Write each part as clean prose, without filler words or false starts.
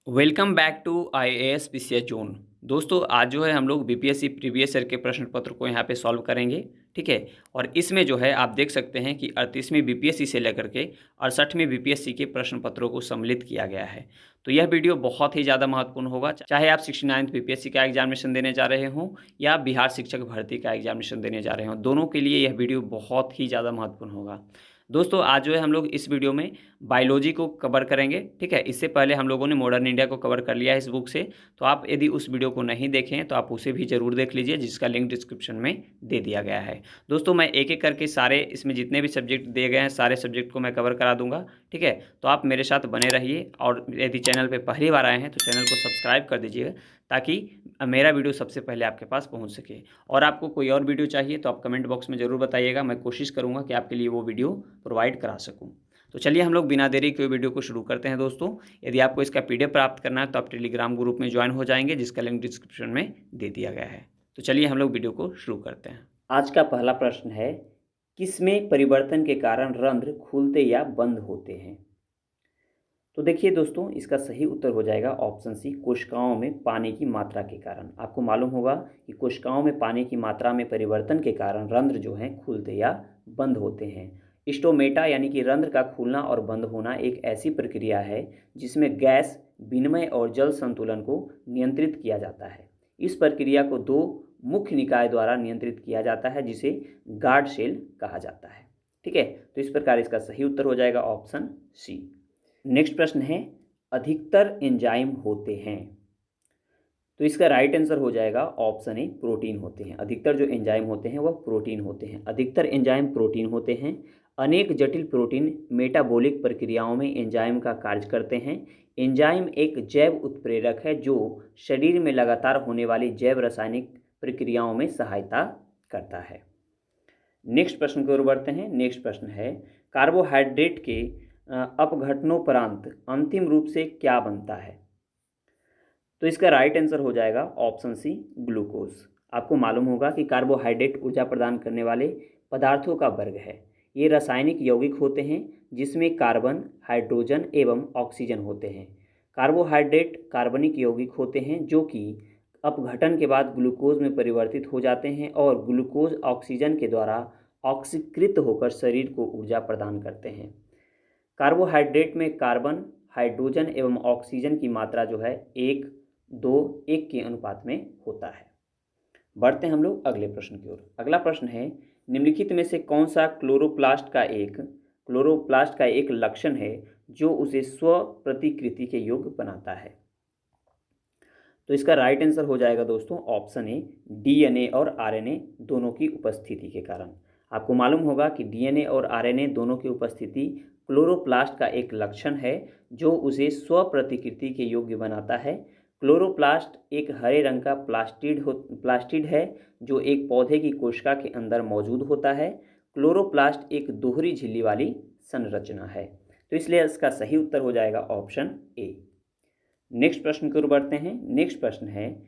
Welcome back to IAS PCS zone. दोस्तों आज जो है हम लोग बीपीएससी प्रीवियस ईयर के प्रश्न पत्र को यहाँ पे सॉल्व करेंगे। ठीक है। और इसमें जो है आप देख सकते हैं कि 38वीं बीपीएससी से लेकर के 68वीं बीपीएससी के प्रश्न पत्रों को सम्मिलित किया गया है। तो यह वीडियो बहुत ही ज़्यादा महत्वपूर्ण होगा, चाहे आप 69th बीपीएससी का एग्जामिनेशन देने जा रहे हों या बिहार शिक्षक भर्ती का एग्जामिनेशन देने जा रहे हों, दोनों के लिए यह वीडियो बहुत ही ज़्यादा महत्वपूर्ण होगा। दोस्तों आज जो है हम लोग इस वीडियो में बायोलॉजी को कवर करेंगे। ठीक है। इससे पहले हम लोगों ने मॉडर्न इंडिया को कवर कर लिया है इस बुक से, तो आप यदि उस वीडियो को नहीं देखें तो आप उसे भी ज़रूर देख लीजिए, जिसका लिंक डिस्क्रिप्शन में दे दिया गया है। दोस्तों मैं एक एक करके सारे इसमें जितने भी सब्जेक्ट दिए गए हैं सारे सब्जेक्ट को मैं कवर करा दूंगा। ठीक है। तो आप मेरे साथ बने रहिए और यदि चैनल पर पहली बार आए हैं तो चैनल को सब्सक्राइब कर दीजिएगा, ताकि मेरा वीडियो सबसे पहले आपके पास पहुंच सके। और आपको कोई और वीडियो चाहिए तो आप कमेंट बॉक्स में ज़रूर बताइएगा, मैं कोशिश करूंगा कि आपके लिए वो वीडियो प्रोवाइड करा सकूं। तो चलिए हम लोग बिना देरी के वीडियो को शुरू करते हैं। दोस्तों यदि आपको इसका PDF प्राप्त करना है तो आप टेलीग्राम ग्रुप में ज्वाइन हो जाएंगे, जिसका लिंक डिस्क्रिप्शन में दे दिया गया है। तो चलिए हम लोग वीडियो को शुरू करते हैं। आज का पहला प्रश्न है, किसमें परिवर्तन के कारण रंध्र खुलते या बंद होते हैं? तो देखिए दोस्तों, इसका सही उत्तर हो जाएगा ऑप्शन सी, कोशिकाओं में पानी की मात्रा के कारण। आपको मालूम होगा कि कोशिकाओं में पानी की मात्रा में परिवर्तन के कारण रंध्र जो हैं खुलते या बंद होते हैं। स्टोमेटा यानी कि रंध्र का खुलना और बंद होना एक ऐसी प्रक्रिया है जिसमें गैस विनिमय और जल संतुलन को नियंत्रित किया जाता है। इस प्रक्रिया को दो मुख्य निकाय द्वारा नियंत्रित किया जाता है, जिसे गार्ड सेल कहा जाता है। ठीक है। तो इस प्रकार इसका सही उत्तर हो जाएगा ऑप्शन सी। नेक्स्ट प्रश्न है, अधिकतर एंजाइम होते हैं? तो इसका राइट आंसर हो जाएगा ऑप्शन ए, प्रोटीन होते हैं। अधिकतर जो एंजाइम होते हैं वह प्रोटीन होते हैं। अधिकतर एंजाइम प्रोटीन होते हैं। अनेक जटिल प्रोटीन मेटाबॉलिक प्रक्रियाओं में एंजाइम का कार्य करते हैं। एंजाइम एक जैव उत्प्रेरक है जो शरीर में लगातार होने वाली जैव रासायनिक प्रक्रियाओं में सहायता करता है। नेक्स्ट प्रश्न की ओर बढ़ते हैं। नेक्स्ट प्रश्न है, कार्बोहाइड्रेट के अपघटनोपरांत अंतिम रूप से क्या बनता है? तो इसका राइट आंसर हो जाएगा ऑप्शन सी, ग्लूकोज। आपको मालूम होगा कि कार्बोहाइड्रेट ऊर्जा प्रदान करने वाले पदार्थों का वर्ग है। ये रासायनिक यौगिक होते हैं जिसमें कार्बन, हाइड्रोजन एवं ऑक्सीजन होते हैं। कार्बोहाइड्रेट कार्बनिक यौगिक होते हैं जो कि अपघटन के बाद ग्लूकोज में परिवर्तित हो जाते हैं और ग्लूकोज ऑक्सीजन के द्वारा ऑक्सीकृत होकर शरीर को ऊर्जा प्रदान करते हैं। कार्बोहाइड्रेट में कार्बन, हाइड्रोजन एवं ऑक्सीजन की मात्रा जो है 1:2:1 के अनुपात में होता है। बढ़ते हैं हम लोग अगले प्रश्न की ओर। अगला प्रश्न है, निम्नलिखित में से कौन सा क्लोरोप्लास्ट का एक लक्षण है जो उसे स्व प्रतिकृति के योग्य बनाता है? तो इसका राइट आंसर हो जाएगा दोस्तों ऑप्शन ए, DNA और RNA दोनों की उपस्थिति के कारण। आपको मालूम होगा कि DNA और RNA दोनों की उपस्थिति क्लोरोप्लास्ट का एक लक्षण है जो उसे स्व प्रतिकृति के योग्य बनाता है। क्लोरोप्लास्ट एक हरे रंग का प्लास्टिड है जो एक पौधे की कोशिका के अंदर मौजूद होता है। क्लोरोप्लास्ट एक दोहरी झिल्ली वाली संरचना है, तो इसलिए इसका सही उत्तर हो जाएगा ऑप्शन ए। नेक्स्ट प्रश्न की ओर बढ़ते हैं। नेक्स्ट प्रश्न है,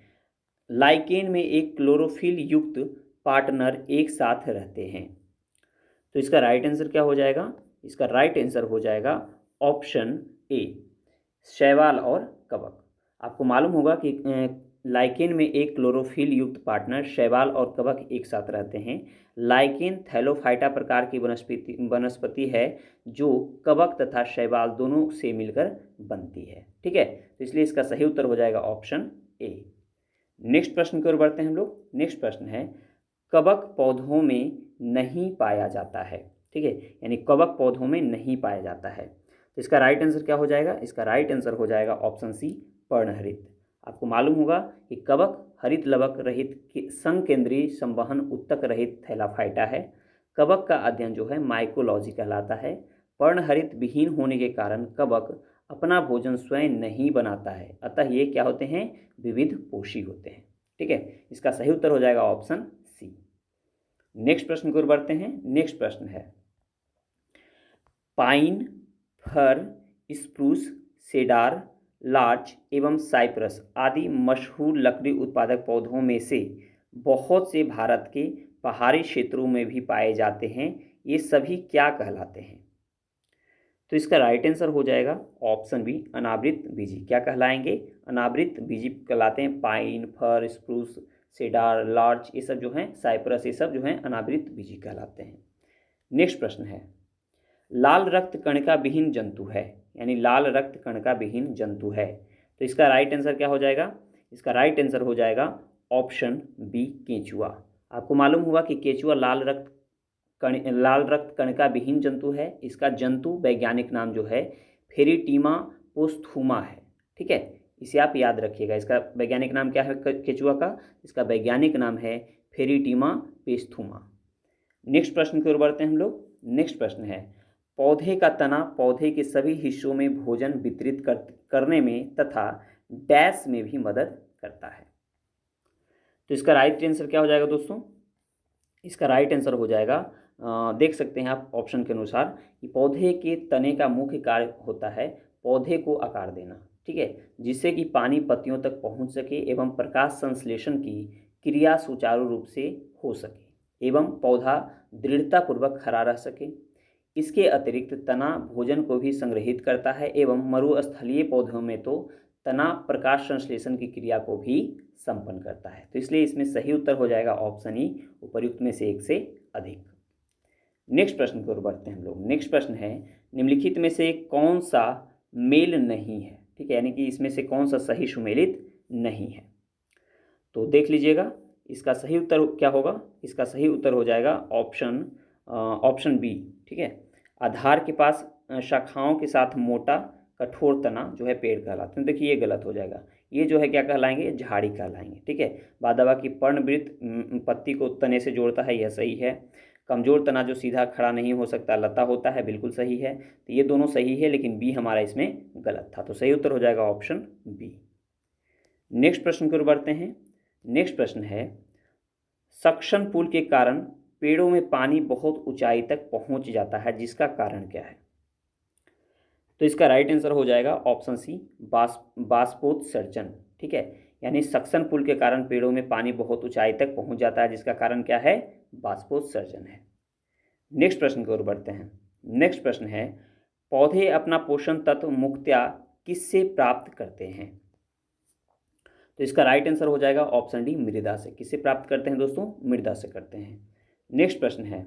लाइकेन में एक क्लोरोफिल युक्त पार्टनर एक साथ रहते हैं। तो इसका राइट आंसर क्या हो जाएगा? इसका राइट आंसर हो जाएगा ऑप्शन ए, शैवाल और कवक। आपको मालूम होगा कि लाइकेन में एक क्लोरोफिल युक्त पार्टनर शैवाल और कवक एक साथ रहते हैं। लाइकेन थैलोफाइटा प्रकार की वनस्पति है जो कवक तथा शैवाल दोनों से मिलकर बनती है। ठीक है। तो इसलिए इसका सही उत्तर हो जाएगा ऑप्शन ए। नेक्स्ट प्रश्न की ओर बढ़ते हैं हम लोग। नेक्स्ट प्रश्न है, कवक पौधों में नहीं पाया जाता है। ठीक है, यानी कवक पौधों में नहीं पाया जाता है। तो इसका राइट आंसर क्या हो जाएगा? इसका राइट आंसर हो जाएगा ऑप्शन सी, पर्णहरित। आपको मालूम होगा कि कवक हरित लवक रहित संकेंद्रीय संवहन उत्तक रहित थैलाफाइटा है। कवक का अध्ययन जो है माइकोलॉजी कहलाता है। पर्णहरित विहीन होने के कारण कवक अपना भोजन स्वयं नहीं बनाता है, अतः ये क्या होते हैं? विविध पोषी होते हैं। ठीक है, इसका सही उत्तर हो जाएगा ऑप्शन सी। नेक्स्ट प्रश्न की ओर बढ़ते हैं। नेक्स्ट प्रश्न है, पाइन, फर, स्प्रूस, सेडार, लार्च एवं साइप्रस आदि मशहूर लकड़ी उत्पादक पौधों में से बहुत से भारत के पहाड़ी क्षेत्रों में भी पाए जाते हैं। ये सभी क्या कहलाते हैं? तो इसका राइट आंसर हो जाएगा ऑप्शन बी, अनावृत बीजी। क्या कहलाएंगे? अनावृत बीजी कहलाते हैं। पाइन, फर, स्प्रूस, सेडार, लार्च, ये सब जो हैं, साइप्रस, ये सब जो हैं अनावृत बीजी कहलाते हैं। नेक्स्ट प्रश्न है, लाल रक्त कणिका विहीन जंतु है, यानी लाल रक्त कणिका विहीन जंतु है, तो इसका राइट आंसर क्या हो जाएगा? इसका राइट आंसर हो जाएगा ऑप्शन बी, केंचुआ। आपको मालूम हुआ कि केंचुआ लाल रक्त कणिका विहीन जंतु है। इसका जंतु वैज्ञानिक नाम जो है फेरिटीमा पोस्थुमा है। ठीक है, इसे आप याद रखिएगा। इसका वैज्ञानिक नाम क्या है केंचुआ का? इसका वैज्ञानिक नाम है फेरिटीमा पोस्थुमा। नेक्स्ट प्रश्न की ओर बढ़ते हैं हम लोग। नेक्स्ट प्रश्न है, पौधे का तना पौधे के सभी हिस्सों में भोजन वितरित करने में तथा डैश में भी मदद करता है। तो इसका राइट आंसर क्या हो जाएगा दोस्तों? इसका राइट आंसर हो जाएगा, देख सकते हैं आप ऑप्शन के अनुसार, कि पौधे के तने का मुख्य कार्य होता है पौधे को आकार देना। ठीक है, जिससे कि पानी पत्तियों तक पहुंच सके एवं प्रकाश संश्लेषण की क्रिया सुचारू रूप से हो सके एवं पौधा दृढ़तापूर्वक खड़ा रह सके। इसके अतिरिक्त तना भोजन को भी संग्रहित करता है एवं मरुस्थलीय पौधों में तो तना प्रकाश संश्लेषण की क्रिया को भी संपन्न करता है। तो इसलिए इसमें सही उत्तर हो जाएगा ऑप्शन ई, उपर्युक्त में से एक से अधिक। नेक्स्ट प्रश्न की ओर बढ़ते हैं हम लोग। नेक्स्ट प्रश्न है, निम्नलिखित में से कौन सा मेल नहीं है? ठीक है, यानी कि इसमें से कौन सा सही सुमेलित नहीं है? तो देख लीजिएगा, इसका सही उत्तर क्या होगा? इसका सही उत्तर हो जाएगा ऑप्शन बी। ठीक है, आधार के पास शाखाओं के साथ मोटा कठोर तना जो है पेड़ कहलाते हैं। देखिए ये गलत हो जाएगा, ये जो है क्या कहलाएंगे? झाड़ी कहलाएंगे। ठीक है, बादावा की पर्णवृत्त पत्ती को तने से जोड़ता है, यह सही है। कमजोर तना जो सीधा खड़ा नहीं हो सकता लता होता है, बिल्कुल सही है। तो ये दोनों सही है, लेकिन बी हमारा इसमें गलत था। तो सही उत्तर हो जाएगा ऑप्शन बी। नेक्स्ट प्रश्न की ओर बढ़ते हैं। नेक्स्ट प्रश्न है, सक्शन पुल के कारण पेड़ों में पानी बहुत ऊंचाई तक पहुंच जाता है, जिसका कारण क्या है? तो इसका राइट आंसर हो जाएगा ऑप्शन सी, बाष्पोत्सर्जन। ठीक है, यानी सक्शन पुल के कारण पेड़ों में पानी बहुत ऊंचाई तक पहुंच जाता है, जिसका कारण क्या है? बाष्पोत्सर्जन है। नेक्स्ट प्रश्न की ओर बढ़ते हैं। नेक्स्ट प्रश्न है, पौधे अपना पोषण तत्व मुख्यतः किससे प्राप्त करते हैं? तो इसका राइट आंसर हो जाएगा ऑप्शन डी, मृदा से। किससे प्राप्त करते हैं दोस्तों? मृदा से करते हैं। नेक्स्ट प्रश्न है,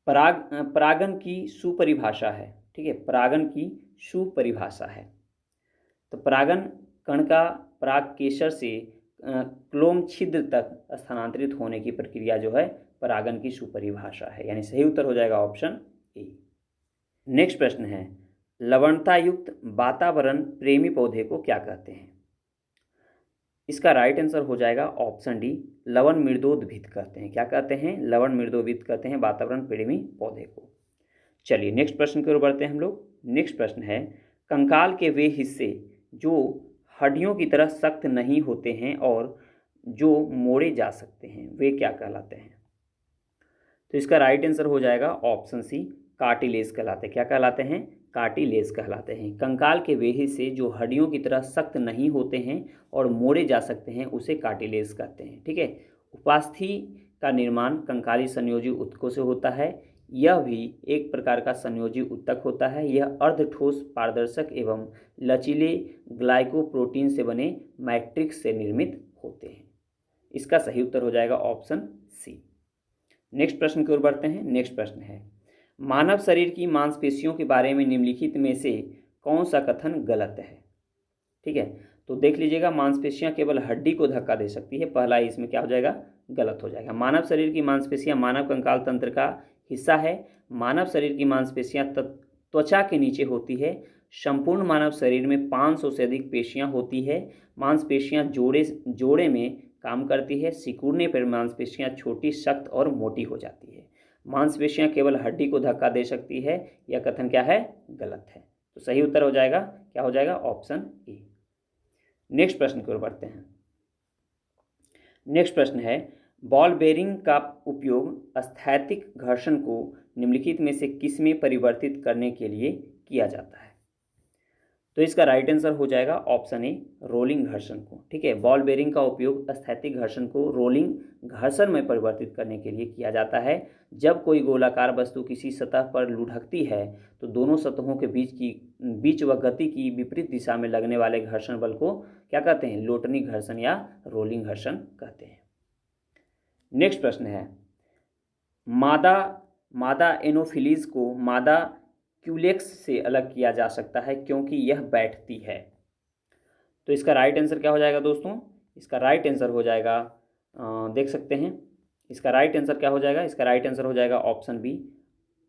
परागन की सुपरिभाषा है। ठीक है, परागन की सुपरिभाषा है। तो परागन कण का पराग केसर से क्लोम छिद्र तक स्थानांतरित होने की प्रक्रिया जो है परागन की सुपरिभाषा है, यानी सही उत्तर हो जाएगा ऑप्शन ए। नेक्स्ट प्रश्न है, लवणता युक्त वातावरण प्रेमी पौधे को क्या कहते हैं? इसका राइट आंसर हो जाएगा ऑप्शन डी, लवण मृदोद्भिद कहते हैं। क्या कहते हैं? लवण मृदोद्भिद कहते हैं वातावरण प्रेमी पौधे को। चलिए नेक्स्ट प्रश्न की ओर बढ़ते हैं हम लोग। नेक्स्ट प्रश्न है, कंकाल के वे हिस्से जो हड्डियों की तरह सख्त नहीं होते हैं और जो मोड़े जा सकते हैं, वे क्या कहलाते हैं? तो इसका राइट आंसर हो जाएगा ऑप्शन सी, कार्टिलेज कहलाते हैं। क्या कहलाते हैं? कार्टिलेज कहलाते हैं। कंकाल के वे हिस्से जो हड्डियों की तरह सख्त नहीं होते हैं और मोड़े जा सकते हैं, उसे कार्टिलेज कहते हैं। ठीक है, उपास्थि का निर्माण कंकाली संयोजी ऊतकों से होता है। यह भी एक प्रकार का संयोजी ऊतक होता है। यह अर्धठोस, पारदर्शक एवं लचीले ग्लाइकोप्रोटीन से बने मैट्रिक्स से निर्मित होते हैं। इसका सही उत्तर हो जाएगा ऑप्शन सी। नेक्स्ट प्रश्न की ओर बढ़ते हैं। नेक्स्ट प्रश्न है, मानव शरीर की मांसपेशियों के बारे में निम्नलिखित में से कौन सा कथन गलत है? ठीक है, तो देख लीजिएगा, मांसपेशियां केवल हड्डी को धक्का दे सकती है, पहला इसमें क्या हो जाएगा? गलत हो जाएगा। मानव शरीर की मांसपेशियां मानव कंकाल तंत्र का हिस्सा है। मानव शरीर की मांसपेशियां त्वचा के नीचे होती है। संपूर्ण मानव शरीर में 500 से अधिक पेशियां होती है। मांसपेशियां जोड़े में काम करती है। सिकुड़ने पर मांसपेशियां छोटी, सख्त और मोटी हो जाती है। मांसपेशियां केवल हड्डी को धक्का दे सकती है, यह कथन क्या है? गलत है। तो सही उत्तर हो जाएगा, क्या हो जाएगा? Option A. नेक्स्ट प्रश्न की ओर बढ़ते हैं। नेक्स्ट प्रश्न है, बॉल बेरिंग का उपयोग स्थैतिक घर्षण को निम्नलिखित में से किस में परिवर्तित करने के लिए किया जाता है? तो इसका राइट आंसर हो जाएगा ऑप्शन ए, रोलिंग घर्षण को। ठीक है, बॉल बेरिंग का उपयोग स्थैतिक घर्षण को रोलिंग घर्षण में परिवर्तित करने के लिए किया जाता है। जब कोई गोलाकार वस्तु किसी सतह पर लुढ़कती है तो दोनों सतहों के बीच व गति की विपरीत दिशा में लगने वाले घर्षण बल को क्या कहते हैं? लोटनी घर्षण या रोलिंग घर्षण कहते हैं। नेक्स्ट प्रश्न है, मादा एनोफिलीज को मादा क्यूलेक्स से अलग किया जा सकता है क्योंकि यह बैठती है। तो इसका राइट आंसर क्या हो जाएगा दोस्तों? इसका राइट आंसर हो जाएगा देख सकते हैं, इसका राइट आंसर क्या हो जाएगा? इसका राइट आंसर हो जाएगा ऑप्शन बी,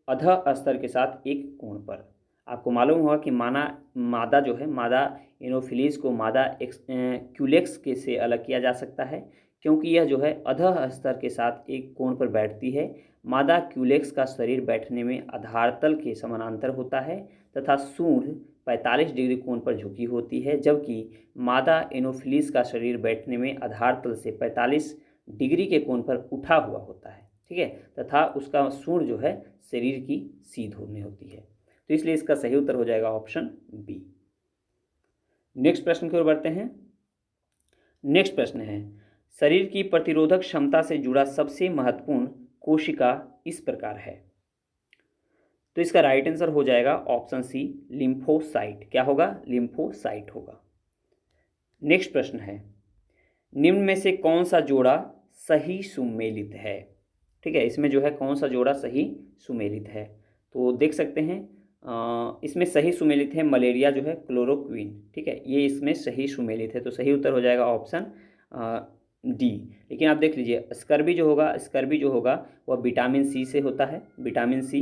अधः स्तर के साथ एक कोण पर। आपको मालूम होगा कि मादा जो है, मादा एनोफिलीज को मादा क्यूलेक्स के से अलग किया जा सकता है क्योंकि यह जो है अधः स्तर के साथ एक कोण पर बैठती है। मादा क्यूलेक्स का शरीर बैठने में आधारतल के समानांतर होता है तथा सूंड 45 डिग्री कोण पर झुकी होती है, जबकि मादा एनोफिलीज का शरीर बैठने में आधारतल से 45 डिग्री के कोण पर उठा हुआ होता है। ठीक है, तथा उसका सूंड जो है शरीर की सीध में होती है। तो इसलिए इसका सही उत्तर हो जाएगा ऑप्शन बी। नेक्स्ट प्रश्न की ओर बढ़ते हैं। नेक्स्ट प्रश्न है, शरीर की प्रतिरोधक क्षमता से जुड़ा सबसे महत्वपूर्ण कोशिका इस प्रकार है। तो इसका राइट आंसर हो जाएगा ऑप्शन सी, लिम्फोसाइट। क्या होगा? लिम्फोसाइट होगा। नेक्स्ट प्रश्न है, निम्न में से कौन सा जोड़ा सही सुमेलित है? ठीक है, इसमें जो है कौन सा जोड़ा सही सुमेलित है? तो देख सकते हैं इसमें सही सुमेलित है मलेरिया जो है क्लोरोक्विन। ठीक है, ये इसमें सही सुमेलित है, तो सही उत्तर हो जाएगा ऑप्शन डी। लेकिन आप देख लीजिए स्कर्बी जो होगा वह विटामिन सी से होता है, विटामिन सी।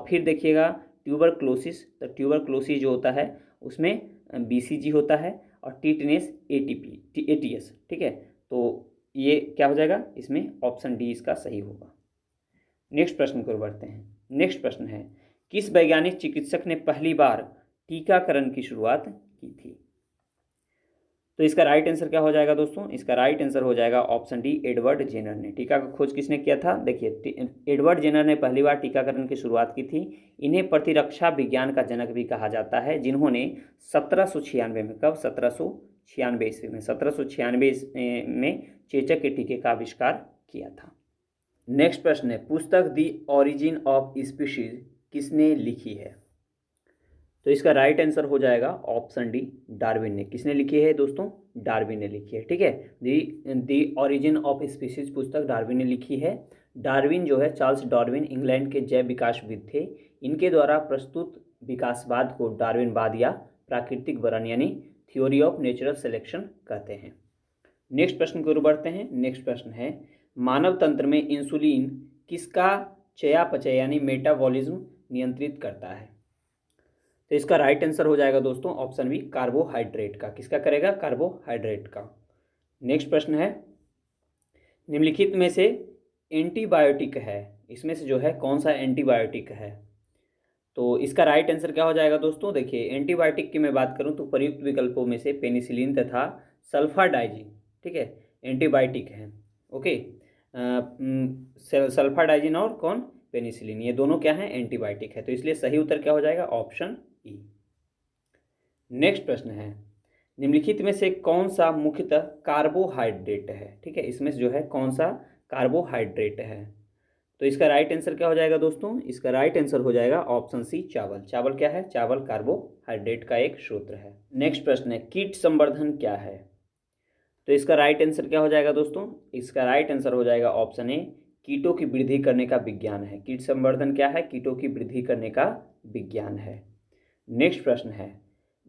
फिर देखिएगा ट्यूबरक्लोसिस, तो ट्यूबरक्लोसिस जो होता है उसमें बीसीजी होता है, और टीटनेस एटीएस। ठीक है, तो ये क्या हो जाएगा? इसमें ऑप्शन डी इसका सही होगा। नेक्स्ट प्रश्न को बढ़ते हैं। नेक्स्ट प्रश्न है, किस वैज्ञानिक चिकित्सक ने पहली बार टीकाकरण की शुरुआत की थी? तो इसका राइट आंसर क्या हो जाएगा दोस्तों? इसका राइट आंसर हो जाएगा ऑप्शन डी, एडवर्ड जेनर ने। टीका का खोज किसने किया था? देखिए, एडवर्ड जेनर ने पहली बार टीकाकरण की शुरुआत की थी। इन्हें प्रतिरक्षा विज्ञान का जनक भी कहा जाता है, जिन्होंने 1796 में, कब? 1796 ईस्वी में, 1796 में चेचक के टीके का आविष्कार किया था। नेक्स्ट प्रश्न है, पुस्तक द ओरिजिन ऑफ स्पीशीज किसने लिखी है? तो इसका राइट आंसर हो जाएगा ऑप्शन डी, डार्विन ने। किसने लिखी है दोस्तों? डार्विन ने लिखी है। ठीक है, दी ओरिजिन ऑफ स्पीशीज पुस्तक डार्विन ने लिखी है। डार्विन जो है, चार्ल्स डार्विन इंग्लैंड के जैव विकासविद थे। इनके द्वारा प्रस्तुत विकासवाद को डार्विनवाद या प्राकृतिक वर्ण यानी थ्योरी ऑफ नेचुरल सिलेक्शन कहते हैं। नेक्स्ट प्रश्न की ओर बढ़ते हैं। नेक्स्ट प्रश्न है, मानव तंत्र में इंसुलिन किसका चयापचय यानी मेटाबॉलिज्म नियंत्रित करता है? तो इसका राइट आंसर हो जाएगा दोस्तों ऑप्शन बी, कार्बोहाइड्रेट का। किसका करेगा? कार्बोहाइड्रेट का। नेक्स्ट प्रश्न है, निम्नलिखित में से एंटीबायोटिक है, इसमें से जो है कौन सा एंटीबायोटिक है? तो इसका राइट आंसर क्या हो जाएगा दोस्तों? देखिए, एंटीबायोटिक की मैं बात करूं तो प्रयुक्त विकल्पों में से पेनिसिलिन तथा सल्फाडाइजिन, ठीक है, एंटीबायोटिक हैं। ओके, सल्फाडाइजिन और कौन? पेनिसिलिन, ये दोनों क्या हैं? एंटीबायोटिक है। तो इसलिए सही उत्तर क्या हो जाएगा? Option E. नेक्स्ट प्रश्न है, निम्नलिखित में से कौन सा मुख्यतः कार्बोहाइड्रेट है? ठीक है, इसमें से जो है कौन सा कार्बोहाइड्रेट है? तो इसका राइट आंसर क्या हो जाएगा दोस्तों? इसका राइट आंसर हो जाएगा ऑप्शन सी, चावल। चावल क्या है? चावल कार्बोहाइड्रेट का एक स्रोत है। नेक्स्ट प्रश्न है, कीट संवर्धन क्या है? तो इसका राइट आंसर क्या हो जाएगा दोस्तों? इसका राइट आंसर हो जाएगा ऑप्शन ए, कीटों की वृद्धि करने का विज्ञान है। कीट संवर्धन क्या है? कीटों की वृद्धि करने का विज्ञान है। नेक्स्ट प्रश्न है,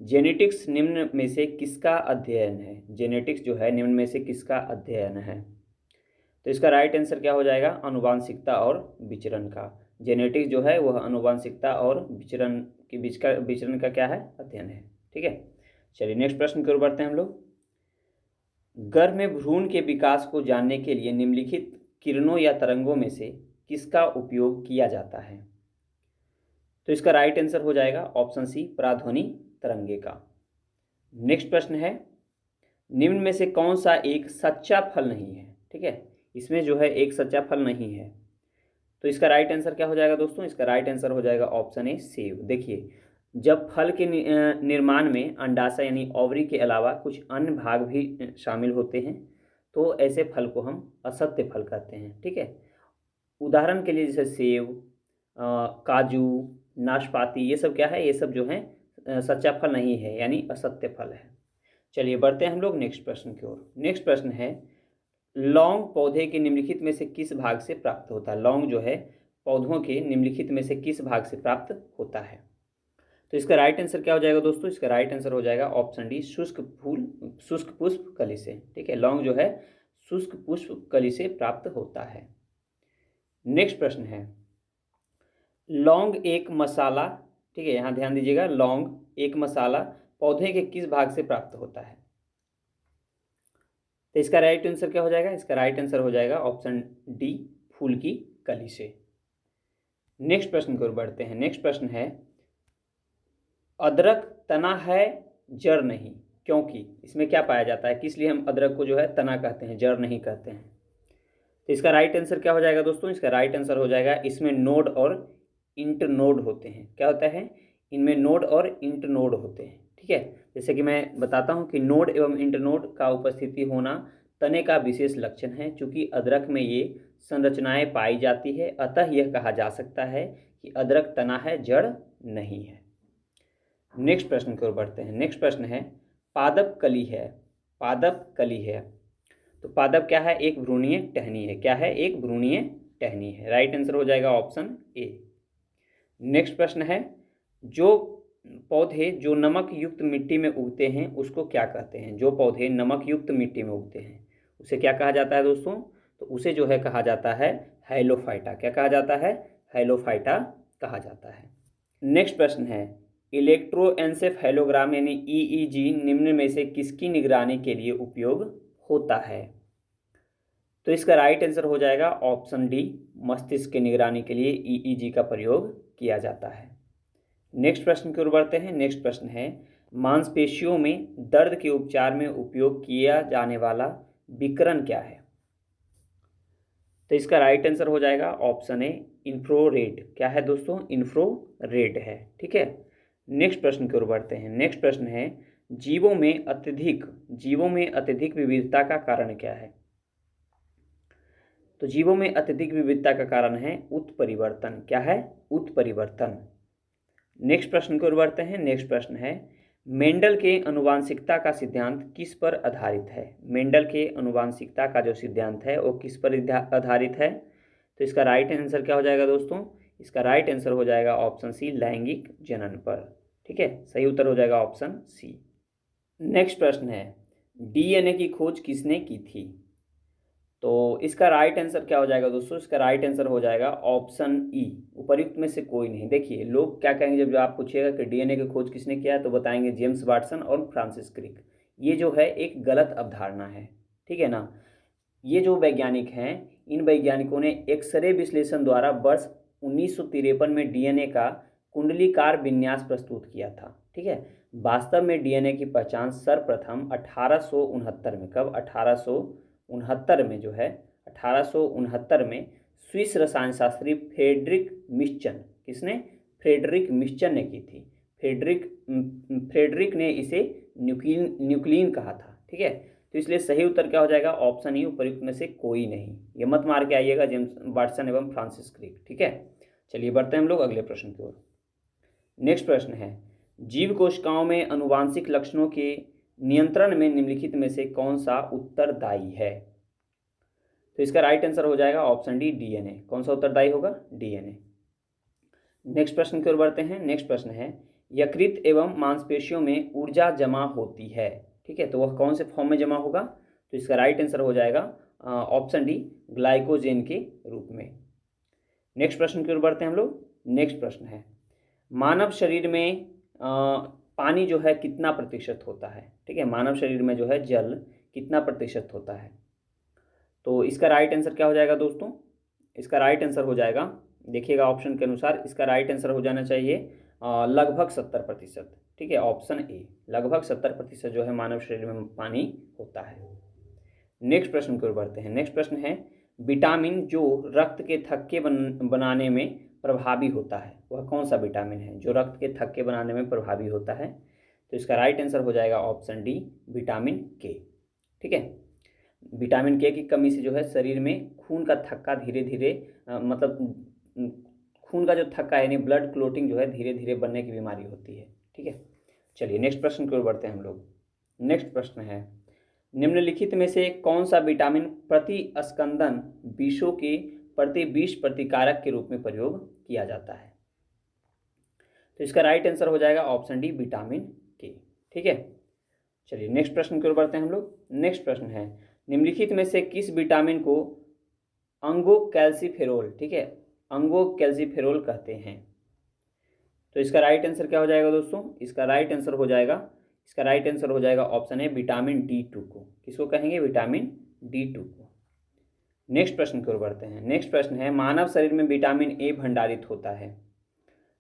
जेनेटिक्स निम्न में से किसका अध्ययन है? जेनेटिक्स जो है निम्न में से किसका अध्ययन है? तो इसका राइट आंसर क्या हो जाएगा? आनुवांशिकता और विचरण का। जेनेटिक्स जो है वह आनुवांशिकता और विचरण के बीच का विचरण का क्या है? अध्ययन है। ठीक है, चलिए नेक्स्ट प्रश्न की ओर बढ़ते हैं हम लोग। गर्भ में भ्रूण के विकास को जानने के लिए निम्नलिखित किरणों या तरंगों में से किसका उपयोग किया जाता है? तो इसका राइट आंसर हो जाएगा ऑप्शन सी, पराध्वनि तरंगे का। नेक्स्ट प्रश्न है, निम्न में से कौन सा एक सच्चा फल नहीं है? ठीक है, इसमें जो है एक सच्चा फल नहीं है। तो इसका राइट आंसर क्या हो जाएगा दोस्तों? इसका राइट आंसर हो जाएगा ऑप्शन ए, सेब। देखिए, जब फल के निर्माण में अंडाशय यानी ओवरी के अलावा कुछ अन्य भाग भी शामिल होते हैं तो ऐसे फल को हम असत्य फल कहते हैं। ठीक है, उदाहरण के लिए जैसे सेब, काजू, नाशपाती, ये सब क्या है, ये सब जो है सच्चा फल नहीं है यानी असत्य फल है। चलिए बढ़ते हैं हम लोग नेक्स्ट प्रश्न की ओर। नेक्स्ट प्रश्न है, लौंग पौधे के निम्नलिखित में से किस भाग से प्राप्त होता है? लौंग जो है पौधों के निम्नलिखित में से किस भाग से प्राप्त होता है? तो इसका राइट आंसर क्या हो जाएगा दोस्तों? इसका राइट आंसर हो जाएगा ऑप्शन डी, शुष्क पुष्प कली से। ठीक है, लौंग जो है शुष्क पुष्प कली से प्राप्त होता है। नेक्स्ट प्रश्न है, लौंग एक मसाला, ठीक है यहाँ ध्यान दीजिएगा, लौंग एक मसाला पौधे के किस भाग से प्राप्त होता है? तो इसका राइट आंसर क्या हो जाएगा? इसका राइट आंसर हो जाएगा ऑप्शन डी, फूल की कली से। नेक्स्ट प्रश्न की ओर बढ़ते हैं। नेक्स्ट प्रश्न है, अदरक तना है जड़ नहीं, क्योंकि इसमें क्या पाया जाता है? किस लिए हम अदरक को जो है तना कहते हैं, जड़ नहीं कहते हैं? तो इसका राइट आंसर क्या हो जाएगा दोस्तों? इसका राइट आंसर हो जाएगा, इसमें नोड और इंटरनोड होते हैं। क्या होता है? इनमें नोड और इंटरनोड होते हैं। ठीक है, जैसे कि मैं बताता हूं कि नोड एवं इंटरनोड का उपस्थिति होना तने का विशेष लक्षण है। चूंकि अदरक में ये संरचनाएं पाई जाती है, अतः यह कहा जा सकता है कि अदरक तना है, जड़ नहीं है। नेक्स्ट प्रश्न की ओर बढ़ते हैं। नेक्स्ट प्रश्न है, पादप कली है, पादप कली है तो पादप क्या है? एक भ्रूणीय टहनी है। क्या है? एक भ्रूणीय टहनी है। राइट आंसर हो जाएगा ऑप्शन ए। नेक्स्ट प्रश्न है, जो पौधे जो नमक युक्त मिट्टी में उगते हैं उसको क्या कहते हैं? जो पौधे नमक युक्त मिट्टी में उगते हैं उसे क्या कहा जाता है दोस्तों? तो उसे जो है कहा जाता है हैलोफाइटा। क्या कहा जाता है? हैलोफाइटा कहा जाता है। नेक्स्ट प्रश्न है, इलेक्ट्रोएन्सेफेलोग्राम यानी ईईजी निम्न में से किसकी निगरानी के लिए उपयोग होता है? तो इसका राइट आंसर हो जाएगा ऑप्शन डी, मस्तिष्क की निगरानी के लिए ईईजी का प्रयोग किया जाता है। नेक्स्ट प्रश्न की ओर बढ़ते हैं। नेक्स्ट प्रश्न है, मांसपेशियों में दर्द के उपचार में उपयोग किया जाने वाला विकिरण क्या है? तो इसका राइट आंसर हो जाएगा ऑप्शन ए, इंफ्रारेड। क्या है दोस्तों? इंफ्रारेड है। ठीक है, नेक्स्ट प्रश्न की ओर बढ़ते हैं। नेक्स्ट प्रश्न है, जीवों में अत्यधिक विविधता का कारण क्या है? तो जीवों में अत्यधिक विविधता का कारण है उत्परिवर्तन। क्या है? उत्परिवर्तन। नेक्स्ट प्रश्न की ओर बढ़ते हैं। नेक्स्ट प्रश्न है, मेंडल के आनुवांशिकता का सिद्धांत किस पर आधारित है? मेंडल के आनुवांशिकता का जो सिद्धांत है वो किस पर आधारित है? तो इसका राइट आंसर क्या हो जाएगा दोस्तों? इसका राइट आंसर हो जाएगा ऑप्शन सी, लैंगिक जनन पर। ठीक है, सही उत्तर हो जाएगा ऑप्शन सी। नेक्स्ट प्रश्न है, डीएनए की खोज किसने की थी? तो इसका राइट आंसर क्या हो जाएगा दोस्तों? इसका राइट आंसर हो जाएगा ऑप्शन ई, उपर्युक्त में से कोई नहीं। देखिए लोग क्या कहेंगे जब आप पूछिएगा कि डीएनए की खोज किसने किया है तो बताएंगे जेम्स वाटसन और फ्रांसिस क्रिक। ये जो है एक गलत अवधारणा है। ठीक है ना, ये जो वैज्ञानिक हैं इन वैज्ञानिकों ने एक्सरे विश्लेषण द्वारा वर्ष 1953 में डीएनए का कुंडलीकार विन्यास प्रस्तुत किया था। ठीक है, वास्तव में डीएनए की पहचान सर्वप्रथम 1869 में, कब? 1869 में जो है 1869 में स्विस रसायन शास्त्री फ्रेडरिक मिश्चन, किसने? फ्रेडरिक मिश्चन ने की थी। फ्रेडरिक ने इसे न्यूक्लिन कहा था। ठीक है, तो इसलिए सही उत्तर क्या हो जाएगा? ऑप्शन ई, उपर्युक्त में से कोई नहीं। ये मत मार के आइएगा जेम्स वाटसन एवं फ्रांसिस क्रिक। ठीक है, चलिए बढ़ते हैं हम लोग अगले प्रश्न की ओर। नेक्स्ट प्रश्न है, जीव कोशिकाओं में अनुवांशिक लक्षणों के नियंत्रण में निम्नलिखित में से कौन सा उत्तरदायी है? तो इसका राइट आंसर हो जाएगा ऑप्शन डी, डीएनए। कौन सा उत्तरदायी होगा? डीएनए। नेक्स्ट प्रश्न की ओर बढ़ते हैं। नेक्स्ट प्रश्न है, यकृत एवं मांसपेशियों में ऊर्जा जमा होती है। ठीक है, तो वह कौन से फॉर्म में जमा होगा? तो इसका राइट आंसर हो जाएगा ऑप्शन डी, ग्लाइकोजेन के रूप में। नेक्स्ट प्रश्न की ओर बढ़ते हैं हम लोग। नेक्स्ट प्रश्न है, मानव शरीर में पानी जो है कितना प्रतिशत होता है? ठीक है, मानव शरीर में जो है जल कितना प्रतिशत होता है? तो इसका राइट आंसर क्या हो जाएगा दोस्तों? इसका राइट आंसर हो जाएगा, देखिएगा ऑप्शन के अनुसार इसका राइट आंसर हो जाना चाहिए लगभग 70%। ठीक है, ऑप्शन ए, लगभग 70% जो है मानव शरीर में पानी होता है। नेक्स्ट प्रश्न की ओर बढ़ते हैं। नेक्स्ट प्रश्न है, विटामिन जो रक्त के थक्के बनाने में प्रभावी होता है, वह कौन सा विटामिन है जो रक्त के थक्के बनाने में प्रभावी होता है? तो इसका राइट आंसर हो जाएगा ऑप्शन डी, विटामिन के। ठीक है, विटामिन के की कमी से जो है शरीर में खून का थक्का धीरे धीरे खून का जो थक्का यानी ब्लड क्लोटिंग जो है धीरे धीरे बनने की बीमारी होती है। ठीक है, चलिए नेक्स्ट प्रश्न की ओर बढ़ते हैं हम लोग। नेक्स्ट प्रश्न है, निम्नलिखित में से कौन सा विटामिन प्रति स्कंदन विषों के प्रति विष प्रतिकारक के रूप में प्रयोग किया जाता है? तो इसका राइट आंसर हो जाएगा ऑप्शन डी, विटामिन के। ठीक है, चलिए नेक्स्ट प्रश्न की ओर बढ़ते हैं हम लोग। नेक्स्ट प्रश्न है, निम्नलिखित में से किस विटामिन को अंगोकैल्सिफेरोल, ठीक है, अंगोकैल्सिफेरोल कहते हैं? तो इसका राइट आंसर क्या हो जाएगा दोस्तों? इसका राइट आंसर हो जाएगा ऑप्शन है विटामिन D2 को। किसको कहेंगे? विटामिन D2 को। नेक्स्ट प्रश्न की ओर बढ़ते हैं। नेक्स्ट प्रश्न है, मानव शरीर में विटामिन ए भंडारित होता है।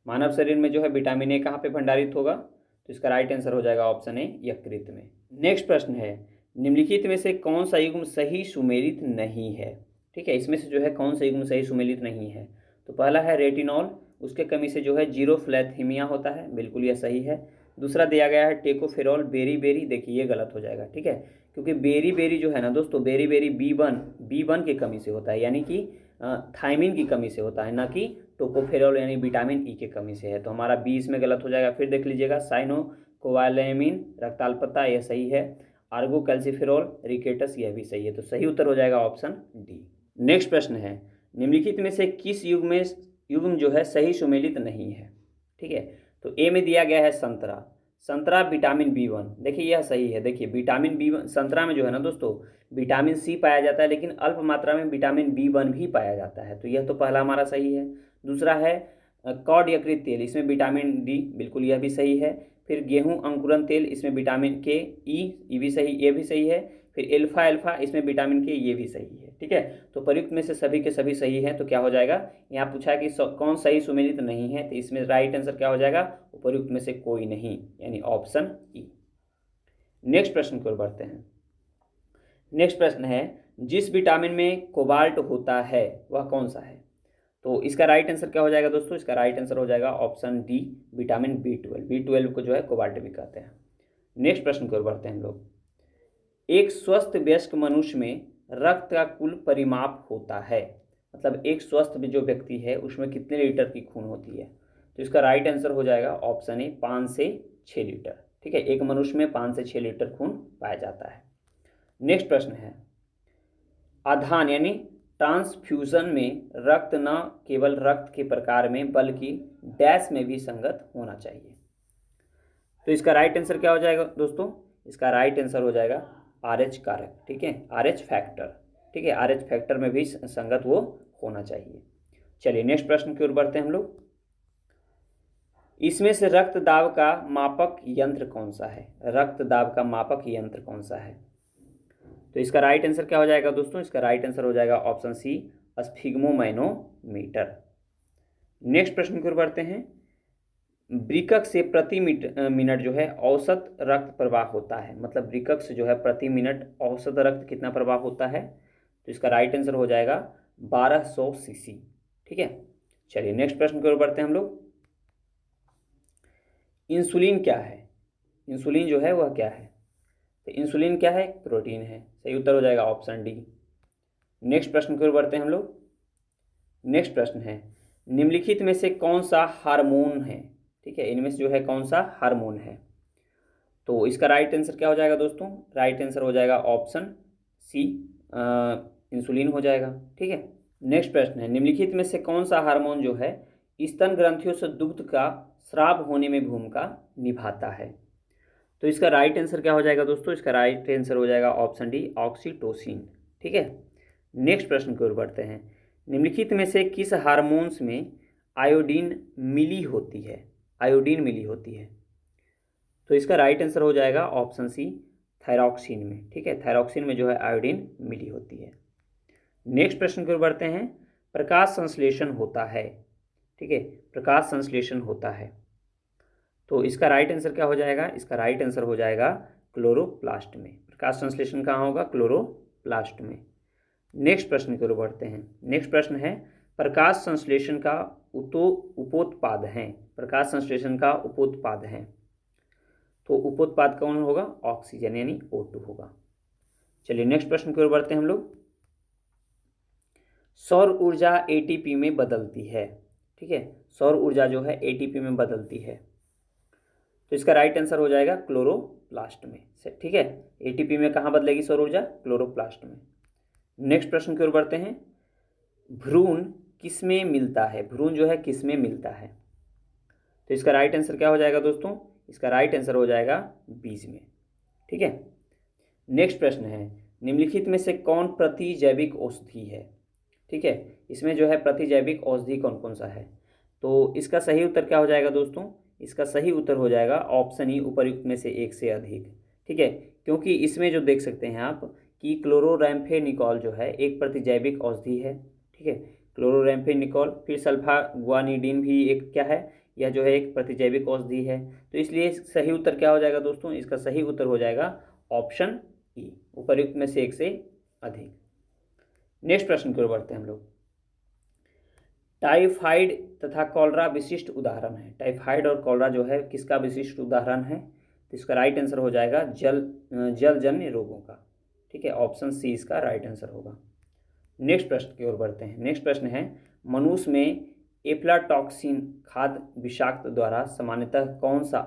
मानव शरीर में जो है विटामिन ए कहाँ पे भंडारित होगा? तो इसका राइट आंसर हो जाएगा ऑप्शन ए, यकृत में। नेक्स्ट प्रश्न है, निम्नलिखित में से कौन सा युग्म सही सुमेलित नहीं है? ठीक है, इसमें से जो है कौन सा युग्म सही सुमेलित नहीं है? तो पहला है रेटिनॉल, उसके कमी से जो है जीरोफ्लैथीमिया होता है, बिल्कुल यह सही है। दूसरा दिया गया है टेकोफेरॉल बेरी बेरी, देखिए ये गलत हो जाएगा। ठीक है, क्योंकि बेरी बेरी जो है ना दोस्तों, बेरी बेरी B1 की कमी से होता है, यानी कि थायमिन की कमी से होता है, ना कि टोकोफेरॉल यानी विटामिन ई की कमी से है। तो हमारा बी इसमें गलत हो जाएगा। फिर देख लीजिएगा, साइनोकोबालेमिन रक्ताल्पता, यह सही है। आर्गोकैल्सिफेरॉल रिकेटस, यह भी सही है। तो सही उत्तर हो जाएगा ऑप्शन डी। नेक्स्ट प्रश्न है, निम्नलिखित में से किस युग्म जो है सही सुमेलित नहीं है? ठीक है, तो ए में दिया गया है संतरा विटामिन B1, देखिए यह सही है। देखिए विटामिन B1, संतरा में जो है ना दोस्तों विटामिन सी पाया जाता है, लेकिन अल्प मात्रा में विटामिन B1 भी पाया जाता है, तो यह तो पहला हमारा सही है। दूसरा है कॉड यकृत तेल, इसमें विटामिन डी, बिल्कुल यह भी सही है। फिर गेहूं अंकुरन तेल, इसमें विटामिन के ई, ये भी सही, ये भी सही है। फिर एल्फा, इसमें विटामिन के, ये भी सही है। ठीक है, तो प्रयुक्त में से सभी के सभी सही हैं। तो क्या हो जाएगा, यहाँ पूछा है कि कौन सही सुमेलित नहीं है, तो इसमें राइट आंसर क्या हो जाएगा? प्रयुक्त में से कोई नहीं, यानी ऑप्शन ई। नेक्स्ट प्रश्न की ओर बढ़ते हैं। नेक्स्ट प्रश्न है, जिस विटामिन में कोबाल्ट होता है वह कौन सा है? तो इसका राइट आंसर क्या हो जाएगा दोस्तों? इसका राइट आंसर हो जाएगा ऑप्शन डी, विटामिन B12 को जो है कोबाल्ट भी कहते हैं। नेक्स्ट प्रश्न की ओर बढ़ते हैं हम लोग। एक स्वस्थ वयस्क मनुष्य में रक्त का कुल परिमाप होता है, मतलब एक स्वस्थ जो व्यक्ति है उसमें कितने लीटर की खून होती है? तो इसका राइट आंसर हो जाएगा ऑप्शन ए, 5 से 6 लीटर। ठीक है, एक मनुष्य में 5 से 6 लीटर खून पाया जाता है। नेक्स्ट प्रश्न है, आधान यानी ट्रांसफ्यूजन में रक्त न केवल रक्त के प्रकार में बल्कि डैश में भी संगत होना चाहिए। तो इसका राइट आंसर क्या हो जाएगा दोस्तों? इसका राइट आंसर हो जाएगा RH कारक। ठीक है, RH फैक्टर। ठीक है, RH फैक्टर में भी संगत वो होना चाहिए। चलिए नेक्स्ट प्रश्न की ओर बढ़ते हैं हम लोग। इसमें से रक्त दाब का मापक यंत्र कौन सा है? रक्त दाब का मापक यंत्र कौन सा है? तो इसका राइट आंसर क्या हो जाएगा दोस्तों? इसका राइट आंसर हो जाएगा ऑप्शन सी, स्फिग्मोमैनोमीटर। नेक्स्ट प्रश्न की ओर बढ़ते हैं। वृक्क से प्रति मिनट जो है औसत रक्त प्रवाह होता है, मतलब वृक्क से जो है प्रति मिनट औसत रक्त कितना प्रवाह होता है? तो इसका राइट आंसर हो जाएगा 1200 सीसी। ठीक है, चलिए नेक्स्ट प्रश्न की ओर बढ़ते हैं हम लोग। इंसुलिन क्या है? इंसुलिन जो है वह क्या है? तो इंसुलिन क्या है? प्रोटीन है। सही उत्तर हो जाएगा ऑप्शन डी। नेक्स्ट प्रश्न की ओर बढ़ते हैं हम लोग। नेक्स्ट प्रश्न है, निम्नलिखित में से कौन सा हार्मोन है? ठीक है, इनमें से जो है कौन सा हार्मोन है? तो इसका राइट आंसर क्या हो जाएगा दोस्तों? राइट आंसर हो जाएगा ऑप्शन सी, इंसुलिन हो जाएगा। ठीक है, नेक्स्ट प्रश्न है, निम्नलिखित में से कौन सा हार्मोन जो है स्तन ग्रंथियों से दुग्ध का स्राव होने में भूमिका निभाता है? तो इसका राइट आंसर क्या हो जाएगा दोस्तों? इसका राइट आंसर हो जाएगा ऑप्शन डी, ऑक्सीटोसिन। ठीक है, नेक्स्ट प्रश्न की ओर बढ़ते हैं। निम्नलिखित में से किस हार्मोन्स में आयोडीन मिली होती है? आयोडीन मिली होती है। तो इसका राइट आंसर हो जाएगा ऑप्शन सी, थायरॉक्सिन में। ठीक है, थायरॉक्सिन में जो है आयोडीन मिली होती है। नेक्स्ट प्रश्न की ओर बढ़ते हैं। प्रकाश संश्लेषण होता है। ठीक है, प्रकाश संश्लेषण होता है। तो इसका राइट आंसर क्या हो जाएगा? इसका राइट आंसर हो जाएगा क्लोरोप्लास्ट में। प्रकाश संश्लेषण कहाँ होगा? क्लोरोप्लास्ट में। नेक्स्ट प्रश्न की ओर बढ़ते हैं। नेक्स्ट प्रश्न है, प्रकाश संश्लेषण का उपोत्पाद हैं, प्रकाश संश्लेषण का उपोत्पाद हैं। तो उपोत्पाद कौन होगा? ऑक्सीजन यानी O2 होगा। चलिए नेक्स्ट प्रश्न की ओर बढ़ते हैं हम लोग। सौर ऊर्जा एटीपी में बदलती है, ठीक है, सौर ऊर्जा जो है एटीपी में बदलती है, तो इसका राइट आंसर हो जाएगा क्लोरोप्लास्ट में से, ठीक है। एटीपी में कहाँ बदलेगी सौर ऊर्जा? क्लोरोप्लास्ट में। नेक्स्ट प्रश्न की ओर बढ़ते हैं। भ्रूण किसमें मिलता है? भ्रूण जो है किसमें मिलता है? तो इसका राइट आंसर क्या हो जाएगा दोस्तों? इसका राइट आंसर हो जाएगा बीज में, ठीक है। नेक्स्ट प्रश्न है, निम्नलिखित में से कौन प्रतिजैविक औषधि है? ठीक है, इसमें जो है प्रतिजैविक औषधि कौन कौन सा है? तो इसका सही उत्तर क्या हो जाएगा दोस्तों? इसका सही उत्तर हो जाएगा ऑप्शन ई, उपर्युक्त में से एक से अधिक, ठीक है। क्योंकि इसमें जो देख सकते हैं आप कि क्लोरोरैम्फेनिकॉल जो है एक प्रतिजैविक औषधि है, ठीक है। क्लोरोरैम्फेनिकॉल, फिर सल्फागुआनिडीन भी एक क्या है? यह जो है एक प्रतिजैविक औषधि है। तो इसलिए सही उत्तर क्या हो जाएगा दोस्तों? इसका सही उत्तर हो जाएगा ऑप्शन ई, उपर्युक्त में से एक से अधिक। नेक्स्ट प्रश्न की ओर बढ़ते हैं हम लोग। टाइफाइड तथा कॉलरा विशिष्ट उदाहरण है। टाइफाइड और कॉलरा जो है किसका विशिष्ट उदाहरण है? तो इसका राइट आंसर हो जाएगा जलजन्य रोगों का, ठीक है। ऑप्शन सी इसका राइट आंसर होगा। नेक्स्ट प्रश्न की ओर बढ़ते हैं। नेक्स्ट प्रश्न है, मनुष्य में एफ्लाटॉक्सिन खाद्य विषाक्त द्वारा सामान्यतः कौन सा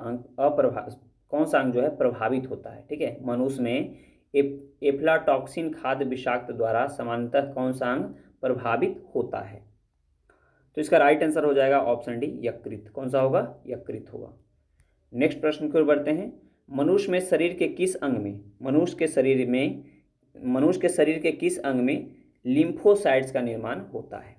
अंग जो है प्रभावित होता है? ठीक है, मनुष्य में एफ्लाटॉक्सिन खाद्य विषाक्त द्वारा सामान्यतः कौन सा अंग प्रभावित होता है? तो इसका राइट आंसर हो जाएगा ऑप्शन डी, यकृत। कौन सा होगा? यकृत होगा। नेक्स्ट प्रश्न की ओर बढ़ते हैं। मनुष्य के शरीर के किस अंग में लिम्फोसाइट्स का निर्माण होता है?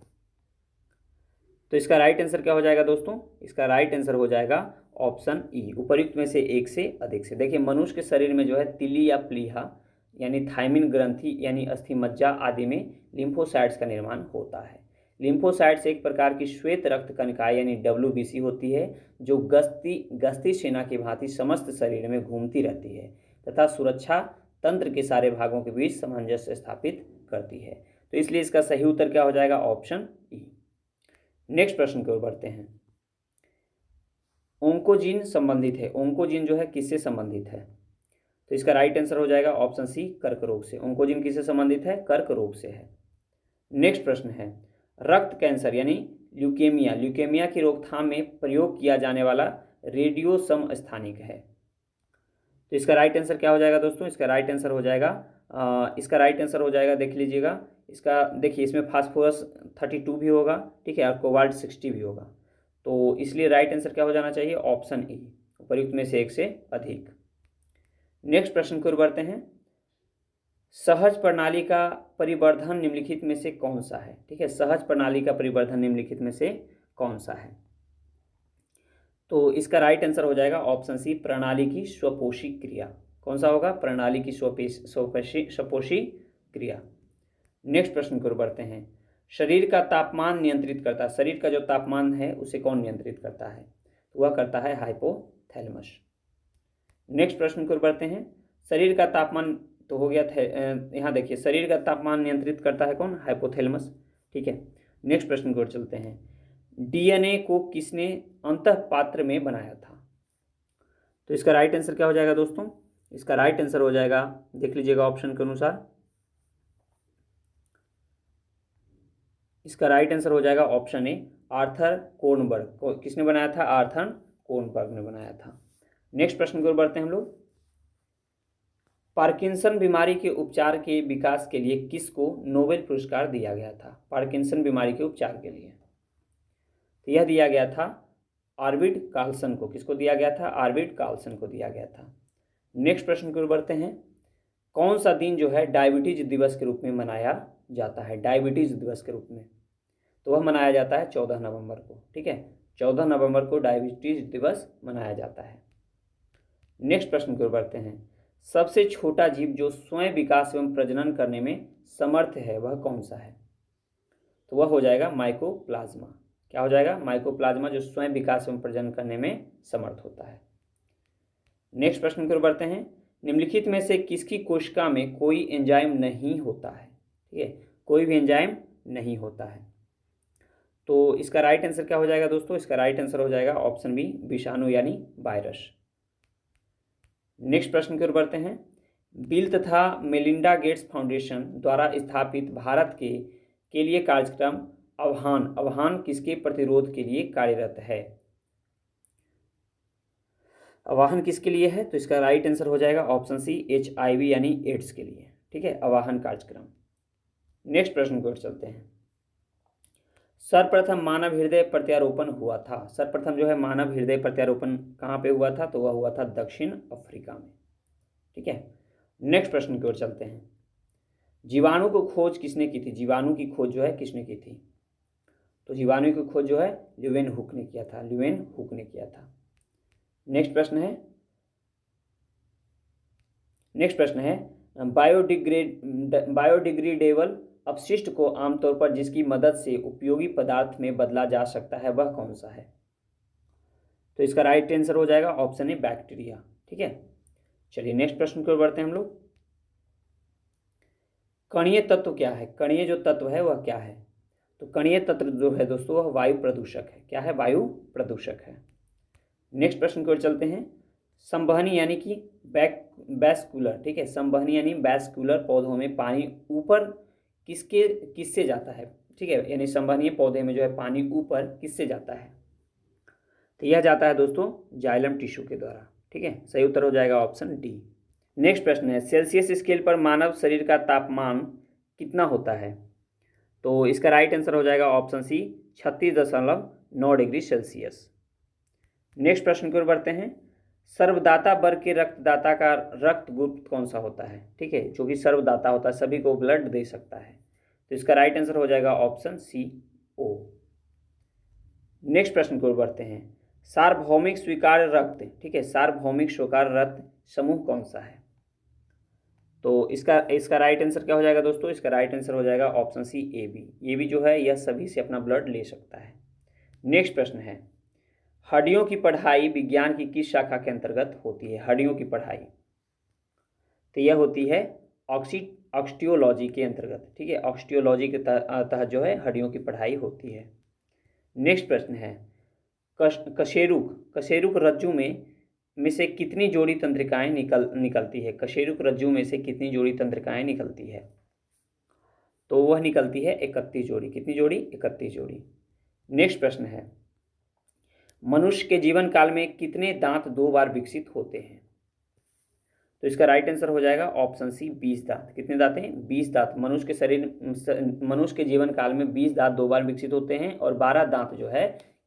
तो इसका राइट आंसर क्या हो जाएगा दोस्तों? इसका राइट आंसर हो जाएगा ऑप्शन ई, उपर्युक्त में से एक से अधिक से। देखिए, मनुष्य के शरीर में जो है तिली या प्लीहा यानी थाइमिन ग्रंथि यानी अस्थिमज्जा आदि में लिम्फोसाइट्स का निर्माण होता है। लिम्फोसाइट्स एक प्रकार की श्वेत रक्त कणिकाएं यानी WBC होती है, जो गश्ती सेना की भांति समस्त शरीर में घूमती रहती है तथा सुरक्षा तंत्र के सारे भागों के बीच सामंजस्य स्थापित करती है। तो इसलिए इसका सही उत्तर क्या हो जाएगा? Option E. नेक्स्ट प्रश्न की ओर बढ़ते हैं। ओंकोजीन संबंधित है। ओंकोजीन जो है किससे संबंधित है? तो इसका राइट आंसर हो जाएगा ऑप्शन सी, कर्क रोग से। ओंकोजीन किससे संबंधित है? कर्क रोग से है। नेक्स्ट प्रश्न है, रक्त कैंसर यानी ल्यूकेमिया की रोकथाम में प्रयोग किया जाने वाला रेडियो समस्थानिक है। तो इसका राइट आंसर क्या हो जाएगा दोस्तों? इसका राइट आंसर हो जाएगा देख लीजिएगा, इसका देखिए इसमें फास्फोरस 32 भी होगा, ठीक है, और कोबाल्ट 60 भी होगा। तो इसलिए राइट आंसर क्या हो जाना चाहिए? ऑप्शन ई, उपर्युक्त में से एक से अधिक। नेक्स्ट प्रश्न की ओर बढ़ते हैं। सहज प्रणाली का परिवर्धन निम्नलिखित में से कौन सा है? ठीक है, सहज प्रणाली का परिवर्धन निम्नलिखित में से कौन सा है? तो इसका राइट आंसर हो जाएगा ऑप्शन सी, प्रणाली की स्वपोषी क्रिया। कौन सा होगा? प्रणाली की स्वपोषी क्रिया। नेक्स्ट प्रश्न की ओर बढ़ते हैं। शरीर का तापमान नियंत्रित करता है, शरीर का जो तापमान है उसे कौन नियंत्रित करता है? तो वह करता है हाइपोथैलेमस। नेक्स्ट प्रश्न की ओर बढ़ते हैं। शरीर का तापमान तो हो गया था, यहाँ देखिए शरीर का तापमान नियंत्रित करता है कौन? हाइपोथैलेमस, ठीक है। नेक्स्ट प्रश्न की ओर चलते हैं। DNA को किसने अंतःपात्र में बनाया था? तो इसका राइट आंसर क्या हो जाएगा दोस्तों? इसका राइट आंसर हो जाएगा, देख लीजिएगा ऑप्शन के अनुसार, इसका राइट आंसर हो जाएगा ऑप्शन ए, आर्थर कोनबर्ग। किसने बनाया था? आर्थर कोनबर्ग ने बनाया था। नेक्स्ट प्रश्न की ओर बढ़ते हैं हम लोग। पार्किंसन बीमारी के उपचार के विकास के लिए किसको नोबेल पुरस्कार दिया गया था? पार्किंसन बीमारी के उपचार के लिए तो यह दिया गया था आर्विड कार्लसन को। किसको दिया गया था? आर्विड कार्लसन को दिया गया था। नेक्स्ट प्रश्न की ओर बढ़ते हैं। कौन सा दिन जो है डायबिटीज दिवस के रूप में मनाया जाता है? डायबिटीज दिवस के रूप में तो वह मनाया जाता है 14 नवंबर को, ठीक है। 14 नवंबर को डायबिटीज दिवस मनाया जाता है। नेक्स्ट प्रश्न की ओर बढ़ते हैं। सबसे छोटा जीव जो स्वयं विकास एवं प्रजनन करने में समर्थ है वह कौन सा है? तो वह हो जाएगा माइकोप्लाज्मा। क्या हो जाएगा? माइकोप्लाज्मा, जो स्वयं विकास एवं प्रजनन करने में समर्थ होता है। नेक्स्ट प्रश्न की ओर बढ़ते हैं। निम्नलिखित में से किसकी कोशिका में कोई एंजाइम नहीं होता है? ठीक है, कोई भी एंजाइम नहीं होता है। तो इसका राइट आंसर क्या हो जाएगा दोस्तों? इसका राइट आंसर हो जाएगा ऑप्शन बी, विषाणु यानी वायरस। नेक्स्ट प्रश्न की ओर बढ़ते हैं। बिल तथा मेलिंडा गेट्स फाउंडेशन द्वारा स्थापित भारत के लिए कार्यक्रम आह्वान किसके प्रतिरोध के लिए कार्यरत है? आह्वान किसके लिए है? तो इसका राइट आंसर हो जाएगा ऑप्शन सी, HIV यानी एड्स के लिए। ठीक है, आह्वान कार्यक्रम। नेक्स्ट प्रश्न की ओर चलते हैं। सर्वप्रथम मानव हृदय प्रत्यारोपण हुआ था। सर्वप्रथम जो है मानव हृदय प्रत्यारोपण कहाँ पे हुआ था? तो वह हुआ था दक्षिण अफ्रीका में। ठीक है, नेक्स्ट प्रश्न की ओर चलते हैं। जीवाणु को खोज किसने की थी? जीवाणु की खोज जो है किसने की थी? तो जीवाणु की खोज जो है ल्यूवेनहुक ने किया था। ल्यूवेनहुक ने किया था। नेक्स्ट प्रश्न है बायोडिग्रेडेबल अपशिष्ट को आमतौर पर जिसकी मदद से उपयोगी पदार्थ में बदला जा सकता है वह कौन सा है? तो इसका राइट आंसर हो जाएगा ऑप्शन ए, बैक्टीरिया। ठीक है, चलिए नेक्स्ट प्रश्न की ओर बढ़ते हैं हम लोग। कणीय तत्व क्या है? कणीय जो तत्व है वह क्या है? तो कणीय तत्व जो है दोस्तों वह वायु प्रदूषक है। क्या है? वायु प्रदूषक है। नेक्स्ट प्रश्न की ओर चलते हैं। संवहनी यानी कि वैस्कुलर, ठीक है, संवहनी यानी वैस्कुलर पौधों में पानी ऊपर किससे जाता है? ठीक है, यानी संवहनीय पौधे में जो है पानी ऊपर किससे जाता है? तो यह जाता है दोस्तों जाइलम टिश्यू के द्वारा। ठीक है, सही उत्तर हो जाएगा ऑप्शन डी। नेक्स्ट प्रश्न है, सेल्सियस स्केल पर मानव शरीर का तापमान कितना होता है? तो इसका राइट आंसर हो जाएगा option C, 36.9 degree Celsius. Next प्रश्न की ओर बढ़ते हैं। सर्वदाता वर्ग के रक्तदाता का रक्त ग्रुप कौन सा होता है? ठीक है, जो कि सर्वदाता होता है, सभी को ब्लड दे सकता है। तो इसका राइट आंसर हो जाएगा ऑप्शन सी, ओ। नेक्स्ट प्रश्न की ओर बढ़ते हैं। सार्वभौमिक स्वीकार्य रक्त, ठीक है, सार्वभौमिक स्वीकार्य रक्त समूह कौन सा है? तो इसका राइट आंसर क्या हो जाएगा दोस्तों? इसका राइट आंसर हो जाएगा ऑप्शन सी, AB। AB जो है यह सभी से अपना ब्लड ले सकता है। नेक्स्ट प्रश्न है, हड्डियों की पढ़ाई विज्ञान की किस शाखा के अंतर्गत होती है? हड्डियों की पढ़ाई, तो यह होती है ऑस्टियोलॉजी के अंतर्गत। ठीक है, ऑस्टियोलॉजी के तहत जो है हड्डियों की पढ़ाई होती है। नेक्स्ट प्रश्न है, कशेरुक रज्जु में से कितनी जोड़ी तंत्रिकाएं निकलती है? कशेरुक रज्जु में से कितनी जोड़ी तंत्रिकाएं निकलती है? तो वह निकलती है 31 जोड़ी। कितनी जोड़ी? 31 जोड़ी। नेक्स्ट प्रश्न है, मनुष्य के जीवन काल में कितने दांत 2 बार विकसित होते हैं? तो इसका राइट आंसर हो जाएगा ऑप्शन सी, 20 दांत। कितने दांत हैं? 20 दांत। मनुष्य के जीवन काल में 20 दांत 2 बार विकसित होते हैं और 12 दांत जो है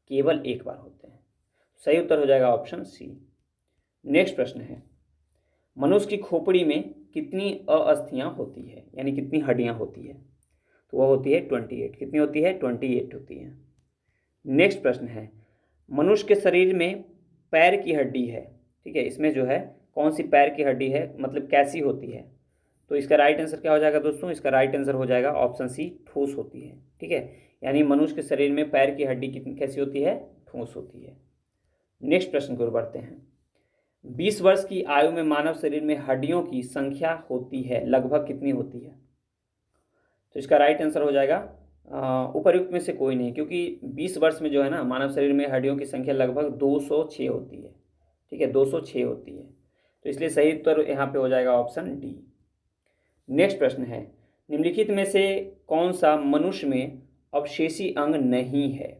केवल 1 बार होते हैं। सही उत्तर हो जाएगा ऑप्शन सी। नेक्स्ट प्रश्न है, मनुष्य की खोपड़ी में कितनी अस्थियां होती है, यानी कितनी हड्डियां होती है? तो वह होती है 28। कितनी होती है? 28 होती है। नेक्स्ट प्रश्न है, मनुष्य के शरीर में पैर की हड्डी है, ठीक है, इसमें जो है कौन सी पैर की हड्डी है, मतलब कैसी होती है? तो इसका राइट आंसर क्या हो जाएगा दोस्तों? इसका राइट आंसर हो जाएगा ऑप्शन सी, ठोस होती है। ठीक है, यानी मनुष्य के शरीर में पैर की हड्डी कितनी कैसी होती है? ठोस होती है। नेक्स्ट प्रश्न की ओर बढ़ते हैं। 20 वर्ष की आयु में मानव शरीर में हड्डियों की संख्या होती है लगभग कितनी होती है? तो इसका राइट आंसर हो जाएगा उपर्युक्त में से कोई नहीं, क्योंकि 20 वर्ष में जो है ना मानव शरीर में हड्डियों की संख्या लगभग 206 होती है। ठीक है, 206 होती है, तो इसलिए सही उत्तर यहाँ पे हो जाएगा ऑप्शन डी। नेक्स्ट प्रश्न है, निम्नलिखित में से कौन सा मनुष्य में अवशेषी अंग नहीं है?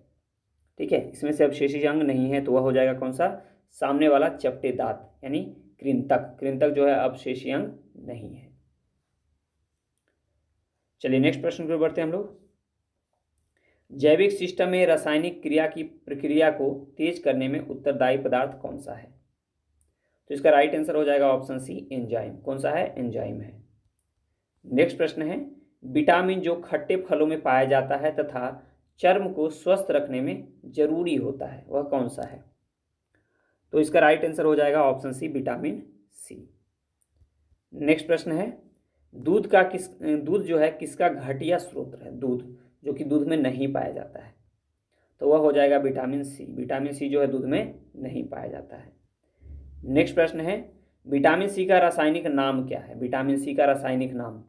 ठीक है, इसमें से अवशेषी अंग नहीं है, तो वह हो जाएगा कौन सा? सामने वाला चपटे दांत यानी कृंतक। कृंतक जो है अवशेषी अंग नहीं है। चलिए नेक्स्ट प्रश्न पर बढ़ते हैं हम लोग। जैविक सिस्टम में रासायनिक क्रिया की प्रक्रिया को तेज करने में उत्तरदायी पदार्थ कौन सा है? तो इसका राइट आंसर हो जाएगा ऑप्शन सी, एंजाइम। कौन सा है? एंजाइम है। नेक्स्ट प्रश्न है, विटामिन जो खट्टे फलों में पाया जाता है तथा चर्म को स्वस्थ रखने में जरूरी होता है वह कौन सा है? तो इसका राइट आंसर हो जाएगा option C, vitamin C. Next प्रश्न है, दूध जो है किसका घटिया स्रोत है? दूध जो कि दूध में नहीं पाया जाता है, तो वह हो जाएगा विटामिन सी। विटामिन सी जो है दूध में नहीं पाया जाता है। नेक्स्ट प्रश्न है, विटामिन सी का रासायनिक नाम क्या है? विटामिन सी का रासायनिक नाम,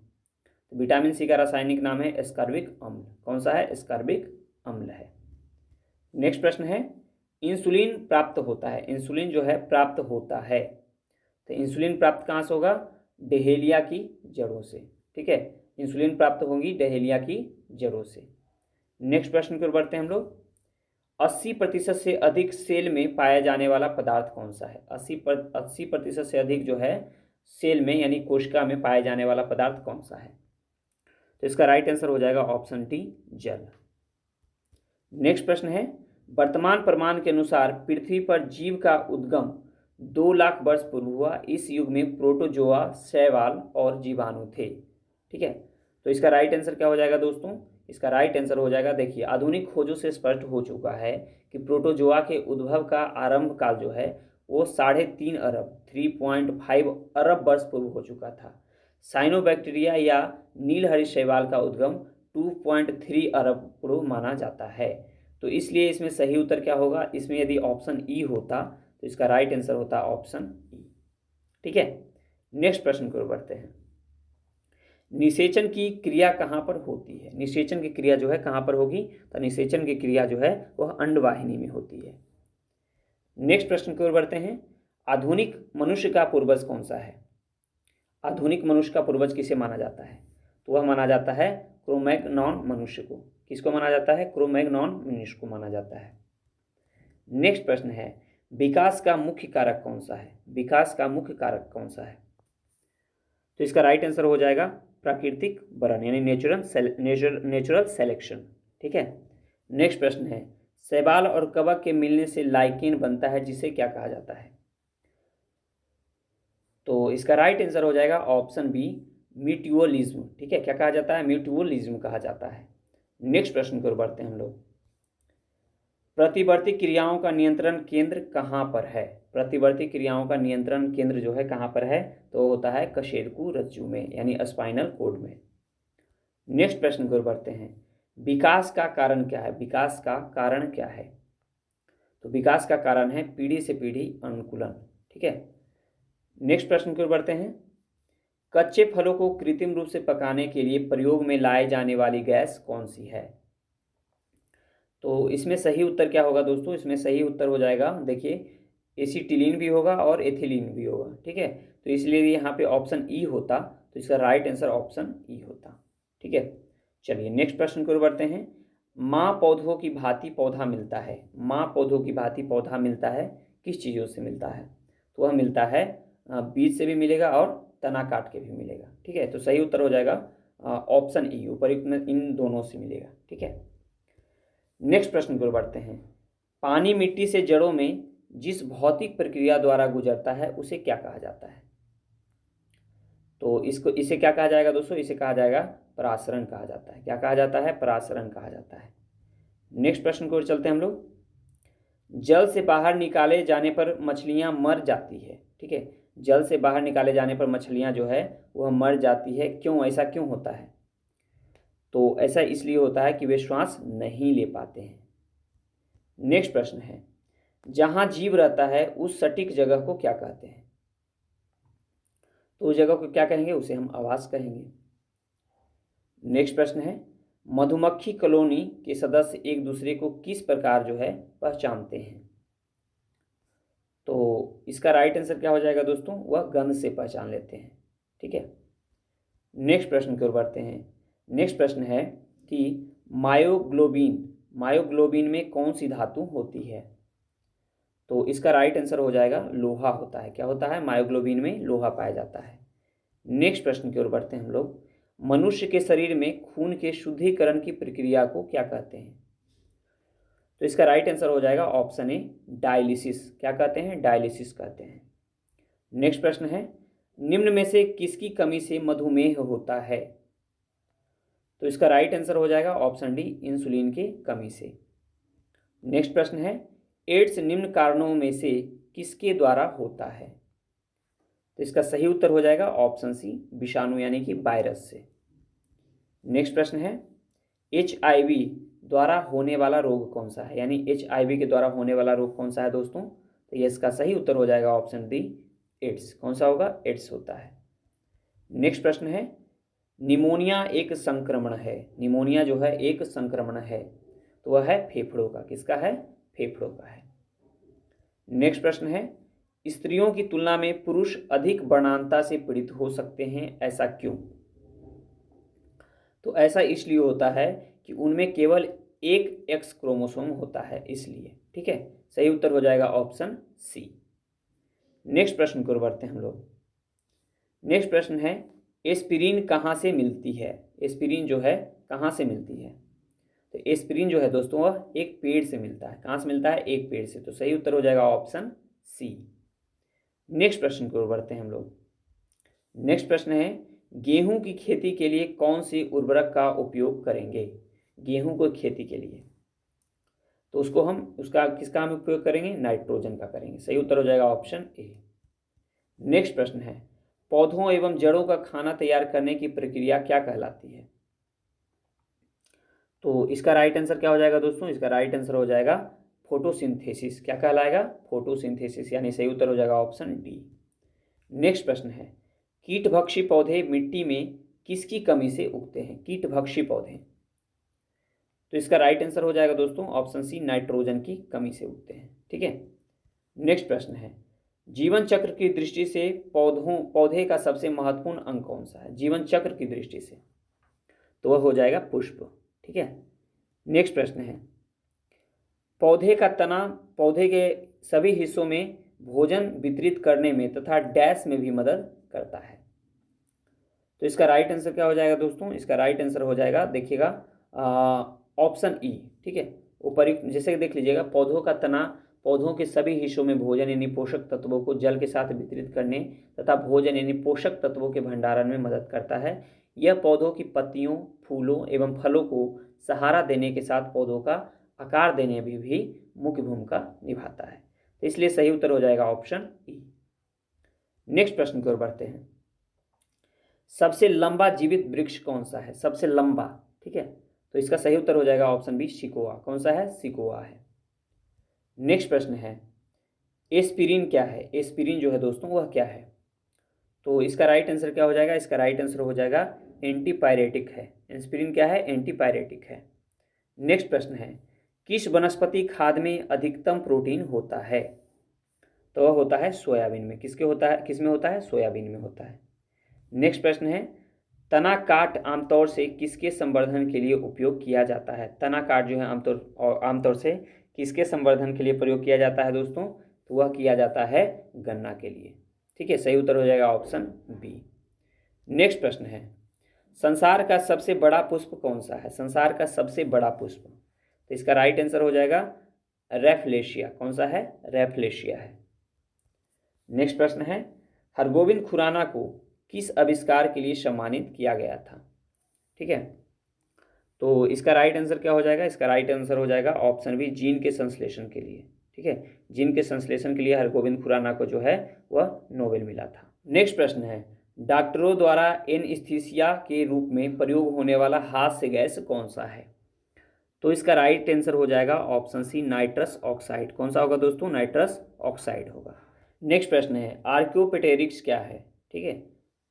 तो विटामिन सी का रासायनिक नाम है एस्कॉर्बिक अम्ल। कौन सा है? एस्कॉर्बिक अम्ल है। नेक्स्ट प्रश्न है, इंसुलिन प्राप्त होता है, इंसुलिन जो है प्राप्त होता है, तो इंसुलिन प्राप्त कहाँ से होगा? डहेलिया की जड़ों से। ठीक है, इंसुलिन प्राप्त होगी डहेलिया की जड़ों से। नेक्स्ट प्रश्न की ओर बढ़ते हैं हम लोग। 80% से अधिक सेल में पाया जाने वाला पदार्थ कौन सा है? 80% से अधिक जो है सेल में यानी कोशिका में पाया जाने वाला पदार्थ कौन सा है? तो इसका राइट आंसर हो जाएगा ऑप्शन डी, जल। नेक्स्ट प्रश्न है, वर्तमान प्रमाण के अनुसार पृथ्वी पर जीव का उद्गम 2 लाख वर्ष पूर्व हुआ। इस युग में प्रोटोजोआ, शैवाल और जीवाणु थे। ठीक है, तो इसका राइट आंसर क्या हो जाएगा दोस्तों? इसका राइट आंसर हो जाएगा, देखिए आधुनिक खोजों से स्पष्ट हो चुका है कि प्रोटोजोआ के उद्भव का आरंभ काल जो है वो 3.5 अरब 3.5 अरब वर्ष पूर्व हो चुका था। साइनोबैक्टीरिया या नीलहरी शैवाल का उद्गम 2.3 अरब पूर्व माना जाता है। तो इसलिए इसमें सही उत्तर क्या होगा? इसमें यदि ऑप्शन ई होता तो इसका राइट आंसर होता ऑप्शन ई। ठीक है, नेक्स्ट प्रश्न की ओर बढ़ते हैं। निषेचन की क्रिया कहाँ पर होती है? निषेचन की क्रिया जो है कहाँ पर होगी? तो निषेचन की क्रिया जो है वह अंडवाहिनी में होती है। नेक्स्ट प्रश्न की ओर बढ़ते हैं। आधुनिक मनुष्य का पूर्वज कौन सा है? आधुनिक मनुष्य का पूर्वज किसे माना जाता है? तो वह माना जाता है क्रोमैग्नॉन मनुष्य को। किसको माना जाता है? क्रोमैग्नॉन मनुष्य को माना जाता है। नेक्स्ट प्रश्न है, विकास का मुख्य कारक कौन सा है? विकास का मुख्य कारक कौन सा है? तो इसका राइट आंसर हो जाएगा प्राकृतिक वरण यानी नेचुरल सेलेक्शन। ठीक है, नेक्स्ट प्रश्न है, शैवाल और कवक के मिलने से लाइकेन बनता है जिसे क्या कहा जाता है? तो इसका राइट आंसर हो जाएगा ऑप्शन बी, म्यूचुअलिज्म। ठीक है, क्या कहा जाता है? म्यूचुअलिज्म कहा जाता है। नेक्स्ट प्रश्न की ओर बढ़ते हैं हम लोग। प्रतिवर्ती क्रियाओं का नियंत्रण केंद्र कहाँ पर है? प्रतिवर्ती क्रियाओं का नियंत्रण केंद्र जो है कहाँ पर है? तो होता है कशेरुकी रज्जु में यानी स्पाइनल कोड में। नेक्स्ट प्रश्न की ओर बढ़ते हैं। विकास का कारण क्या है? विकास का कारण क्या है? तो विकास का कारण है पीढ़ी से पीढ़ी अनुकूलन। ठीक है, नेक्स्ट प्रश्न की ओर बढ़ते हैं। कच्चे फलों को कृत्रिम रूप से पकाने के लिए प्रयोग में लाए जाने वाली गैस कौन सी है? तो इसमें सही उत्तर क्या होगा दोस्तों? इसमें सही उत्तर हो जाएगा, देखिए एसिटिलीन भी होगा और एथिलीन भी होगा। ठीक है, तो इसलिए यहाँ पे ऑप्शन ई होता, तो इसका राइट आंसर ऑप्शन ई होता। ठीक है, चलिए नेक्स्ट प्रश्न की ओर बढ़ते हैं। माँ पौधों की भांति पौधा मिलता है, माँ पौधों की भांति पौधा मिलता है किस चीज़ों से मिलता है? तो वह मिलता है बीज से भी मिलेगा और तना काट के भी मिलेगा। ठीक है, तो सही उत्तर हो जाएगा ऑप्शन ई, उपयुक्त में इन दोनों से मिलेगा। ठीक है, नेक्स्ट प्रश्न की ओर बढ़ते हैं। पानी मिट्टी से जड़ों में जिस भौतिक प्रक्रिया द्वारा गुजरता है उसे क्या कहा जाता है? तो इसे क्या कहा जाएगा दोस्तों? इसे कहा जाएगा परासरण कहा जाता है। क्या कहा जाता है? परासरण कहा जाता है। नेक्स्ट प्रश्न की ओर चलते हैं हम लोग। जल से बाहर निकाले जाने पर मछलियां मर जाती है। ठीक है, जल से बाहर निकाले जाने पर मछलियां जो है वह मर जाती है। क्यों? ऐसा क्यों होता है? तो ऐसा इसलिए होता है कि वे श्वास नहीं ले पाते हैं। नेक्स्ट प्रश्न है, जहां जीव रहता है उस सटीक जगह को क्या कहते हैं? तो उस जगह को क्या कहेंगे? उसे हम आवास कहेंगे। नेक्स्ट प्रश्न है, मधुमक्खी कॉलोनी के सदस्य एक दूसरे को किस प्रकार जो है पहचानते हैं? तो इसका राइट आंसर क्या हो जाएगा दोस्तों? वह गंध से पहचान लेते हैं। ठीक है, नेक्स्ट प्रश्न की ओर बढ़ते हैं। नेक्स्ट प्रश्न है कि मायोग्लोबिन में कौन सी धातु होती है? तो इसका राइट आंसर हो जाएगा लोहा होता है। क्या होता है? मायोग्लोबिन में लोहा पाया जाता है। नेक्स्ट प्रश्न की ओर बढ़ते हैं हम लोग। मनुष्य के शरीर में खून के शुद्धिकरण की प्रक्रिया को क्या कहते हैं? तो इसका राइट आंसर हो जाएगा ऑप्शन ए, डायलिसिस। क्या कहते हैं? डायलिसिस कहते हैं। नेक्स्ट प्रश्न है, निम्न में से किसकी कमी से मधुमेह होता है? तो इसका राइट आंसर हो जाएगा ऑप्शन डी, इंसुलिन की कमी से। नेक्स्ट प्रश्न है, एड्स निम्न कारणों में से किसके द्वारा होता है? तो इसका सही उत्तर हो जाएगा ऑप्शन सी, विषाणु यानी कि वायरस से। नेक्स्ट प्रश्न है, HIV द्वारा होने वाला रोग कौन सा है? यानी HIV के द्वारा होने वाला रोग कौन सा है दोस्तों? तो ये इसका सही उत्तर हो जाएगा ऑप्शन डी, एड्स। कौन सा होगा? एड्स होता है। नेक्स्ट प्रश्न है, निमोनिया एक संक्रमण है। निमोनिया जो है एक संक्रमण है, तो वह है फेफड़ों का। किसका है? फेफड़ों का है। नेक्स्ट प्रश्न है, स्त्रियों की तुलना में पुरुष अधिक वर्णांता से पीड़ित हो सकते हैं, ऐसा क्यों? तो ऐसा इसलिए होता है कि उनमें केवल एक एक्स क्रोमोसोम होता है, इसलिए। ठीक है, सही उत्तर हो जाएगा ऑप्शन सी। नेक्स्ट प्रश्न को बढ़ते हैं हम लोग। नेक्स्ट प्रश्न है, एस्पिरिन कहाँ से मिलती है? एस्पिरिन जो है कहाँ से मिलती है? तो एस्पिरिन जो है दोस्तों वह एक पेड़ से मिलता है। कहाँ से मिलता है? एक पेड़ से। तो सही उत्तर हो जाएगा ऑप्शन सी। नेक्स्ट प्रश्न को बढ़ते हैं हम लोग। नेक्स्ट प्रश्न है, गेहूं की खेती के लिए कौन सी उर्वरक का उपयोग करेंगे? गेहूं को खेती के लिए तो उसका किसका हम उपयोग करेंगे? नाइट्रोजन का करेंगे। सही उत्तर हो जाएगा ऑप्शन ए। नेक्स्ट प्रश्न है, पौधों एवं जड़ों का खाना तैयार करने की प्रक्रिया क्या कहलाती है? तो इसका राइट आंसर क्या हो जाएगा दोस्तों? इसका राइट आंसर हो जाएगा फोटोसिंथेसिस। क्या कहलाएगा? फोटोसिंथेसिस, यानी सही उत्तर हो जाएगा ऑप्शन डी। नेक्स्ट प्रश्न है, कीटभक्षी पौधे मिट्टी में किसकी कमी से उगते हैं? कीटभक्षी पौधे, तो इसका राइट आंसर हो जाएगा दोस्तों ऑप्शन सी, नाइट्रोजन की कमी से उगते हैं। ठीक है। नेक्स्ट प्रश्न है, जीवन चक्र की दृष्टि से पौधे का सबसे महत्वपूर्ण अंग कौन सा है? जीवन चक्र की दृष्टि से तो वह हो जाएगा पुष्प। ठीक है। नेक्स्ट प्रश्न है, पौधे का तना पौधे के सभी हिस्सों में भोजन वितरित करने में तथा डैश में भी मदद करता है। तो इसका राइट आंसर क्या हो जाएगा दोस्तों? इसका राइट आंसर हो जाएगा, देखिएगा ऑप्शन ई। ठीक है, ऊपर जैसे देख लीजिएगा, पौधों का तना पौधों के सभी हिस्सों में भोजन यानी पोषक तत्वों को जल के साथ वितरित करने तथा भोजन यानी पोषक तत्वों के भंडारण में मदद करता है। यह पौधों की पत्तियों, फूलों एवं फलों को सहारा देने के साथ पौधों का आकार देने में भी मुख्य भूमिका निभाता है। तो इसलिए सही उत्तर हो जाएगा ऑप्शन ई। नेक्स्ट प्रश्न की ओर बढ़ते हैं। सबसे लंबा जीवित वृक्ष कौन सा है? सबसे लंबा। ठीक है, तो इसका सही उत्तर हो जाएगा ऑप्शन बी, सिकोआ। कौन सा है? सिकोआ है। नेक्स्ट प्रश्न है, एस्पिरिन क्या है? एस्पिरिन जो है दोस्तों वह क्या है? तो इसका राइट आंसर क्या हो जाएगा? इसका राइट आंसर हो जाएगा एंटीपायरेटिक है। एस्पिरिन क्या है? एंटीपायरेटिक है। नेक्स्ट प्रश्न है, किस वनस्पति खाद में अधिकतम प्रोटीन होता है? तो वह होता है सोयाबीन में। किसके होता है? किस में होता है? सोयाबीन में होता है। नेक्स्ट प्रश्न है, तना काट आमतौर से किसके संवर्धन के लिए उपयोग किया जाता है? तना काट जो है आमतौर से किसके संवर्धन के लिए प्रयोग किया जाता है दोस्तों? तो वह किया जाता है गन्ना के लिए। ठीक है, सही उत्तर हो जाएगा ऑप्शन बी। नेक्स्ट प्रश्न है, संसार का सबसे बड़ा पुष्प कौन सा है? संसार का सबसे बड़ा पुष्प, तो इसका राइट आंसर हो जाएगा रैफलेशिया। कौन सा है? रैफलेशिया है। नेक्स्ट प्रश्न है, हरगोविंद खुराना को किस आविष्कार के लिए सम्मानित किया गया था? ठीक है, तो इसका राइट आंसर क्या हो जाएगा? इसका राइट आंसर हो जाएगा ऑप्शन बी, जीन के संश्लेषण के लिए। ठीक है, जीन के संश्लेषण के लिए हरगोविंद खुराना को जो है वह नोबेल मिला था। नेक्स्ट प्रश्न है, डॉक्टरों द्वारा एनेस्थीसिया के रूप में प्रयोग होने वाला हास्य गैस कौन सा है? तो इसका राइट आंसर हो जाएगा ऑप्शन सी, नाइट्रस ऑक्साइड। कौन सा होगा दोस्तों? नाइट्रस ऑक्साइड होगा। नेक्स्ट प्रश्न है, आर्कियोपेटेरिक्स क्या है? ठीक है,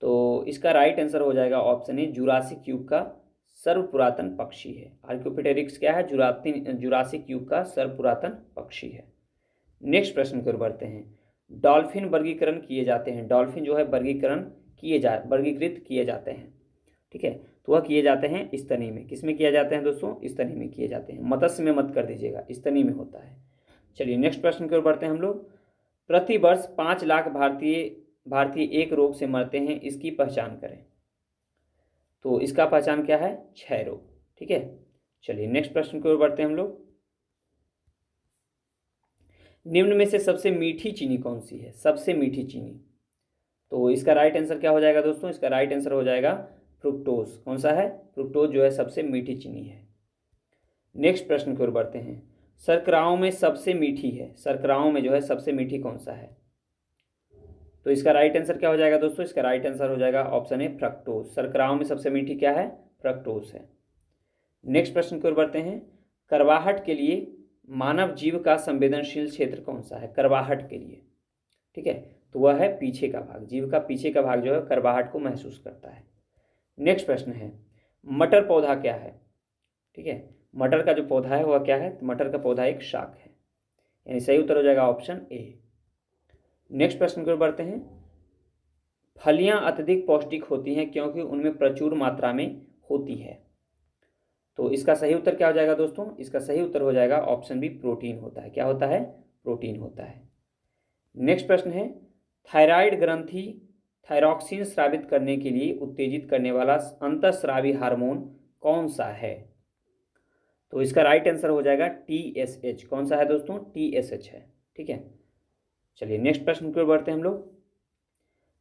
तो इसका राइट आंसर हो जाएगा ऑप्शन ए, जुरासिक युग का सर्वपुरातन पक्षी है। आर्कियोपेटेरिक्स क्या है? जुरासिक युग का सर्वपुरातन पक्षी है। नेक्स्ट प्रश्न की ओर बढ़ते हैं, डॉल्फिन वर्गीकरण किए जाते हैं। डॉल्फिन जो है वर्गीकृत किए जाते हैं। ठीक है, तो वह किए जाते हैं स्तनी में। किस में किए जाते हैं दोस्तों? स्तनी में किए जाते हैं। मत्स्य में मत कर दीजिएगा, स्तनी में होता है। चलिए नेक्स्ट प्रश्न की ओर बढ़ते हैं हम लोग। प्रति वर्ष 5 लाख भारतीय एक रोग से मरते हैं, इसकी पहचान करें। तो इसका पहचान क्या है? क्षय रोग। ठीक है, चलिए नेक्स्ट प्रश्न की ओर बढ़ते हैं हम लोग। निम्न में से सबसे मीठी चीनी कौन सी है? सबसे मीठी चीनी, तो इसका राइट आंसर क्या हो जाएगा दोस्तों? इसका राइट आंसर हो जाएगा फ्रुक्टोज। कौन सा है? फ्रुक्टोज जो है सबसे मीठी चीनी है। नेक्स्ट प्रश्न की ओर बढ़ते हैं, शर्कराओं में सबसे मीठी है, शर्कराओं में जो है सबसे मीठी कौन सा है? तो इसका राइट आंसर क्या हो जाएगा दोस्तों? इसका राइट आंसर हो जाएगा ऑप्शन ए, फ्रक्टोज। शर्कराओं में सबसे मीठी क्या है? फ्रक्टोज है। नेक्स्ट प्रश्न की ओर बढ़ते हैं, करवाहट के लिए मानव जीव का संवेदनशील क्षेत्र कौन सा है? करवाहट के लिए, ठीक है, तो वह है पीछे का भाग। जीव का पीछे का भाग जो है करवाहट को महसूस करता है। नेक्स्ट प्रश्न है, मटर पौधा क्या है? ठीक है, मटर का जो पौधा है वह क्या है? तो मटर का पौधा एक शाक है, यानी सही उत्तर हो जाएगा ऑप्शन ए। नेक्स्ट प्रश्न की ओर बढ़ते हैं। फलियां अत्यधिक पौष्टिक होती हैं क्योंकि उनमें प्रचुर मात्रा में होती है। तो इसका सही उत्तर क्या हो जाएगा दोस्तों? इसका सही उत्तर हो जाएगा ऑप्शन बी, प्रोटीन होता है। क्या होता है? प्रोटीन होता है। नेक्स्ट प्रश्न है, थायराइड ग्रंथि थायरॉक्सिन स्रावित करने के लिए उत्तेजित करने वाला अंतःस्रावी हार्मोन कौन सा है? तो इसका राइट आंसर हो जाएगा TSH। कौन सा है दोस्तों? TSH है। ठीक है, चलिए नेक्स्ट प्रश्न की ओर बढ़ते हैं हम लोग।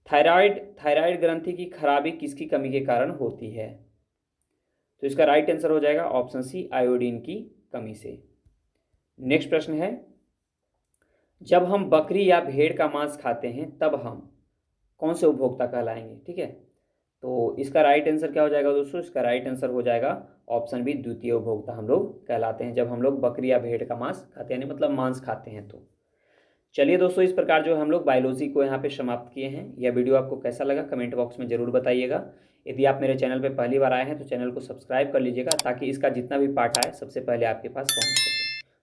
थायराइड ग्रंथि की खराबी किसकी कमी के कारण होती है? तो इसका राइट आंसर हो जाएगा ऑप्शन सी, आयोडीन की कमी से। नेक्स्ट प्रश्न है, जब हम बकरी या भेड़ का मांस खाते हैं तब हम कौन से उपभोक्ता कहलाएंगे? ठीक है, तो इसका राइट आंसर क्या हो जाएगा दोस्तों? इसका राइट आंसर हो जाएगा ऑप्शन बी, द्वितीय उपभोक्ता हम लोग कहलाते हैं जब हम लोग बकरी या भेड़ का मांस खाते हैं, यानी मतलब मांस खाते हैं। तो चलिए दोस्तों, इस प्रकार जो हम लोग बायोलॉजी को यहाँ पे समाप्त किए हैं। यह वीडियो आपको कैसा लगा कमेंट बॉक्स में ज़रूर बताइएगा। यदि आप मेरे चैनल पर पहली बार आए हैं तो चैनल को सब्सक्राइब कर लीजिएगा ताकि इसका जितना भी पार्ट आए सबसे पहले आपके पास पहुँच सके।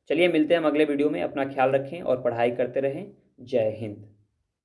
चलिए मिलते हैं हम अगले वीडियो में। अपना ख्याल रखें और पढ़ाई करते रहें। जय हिंद।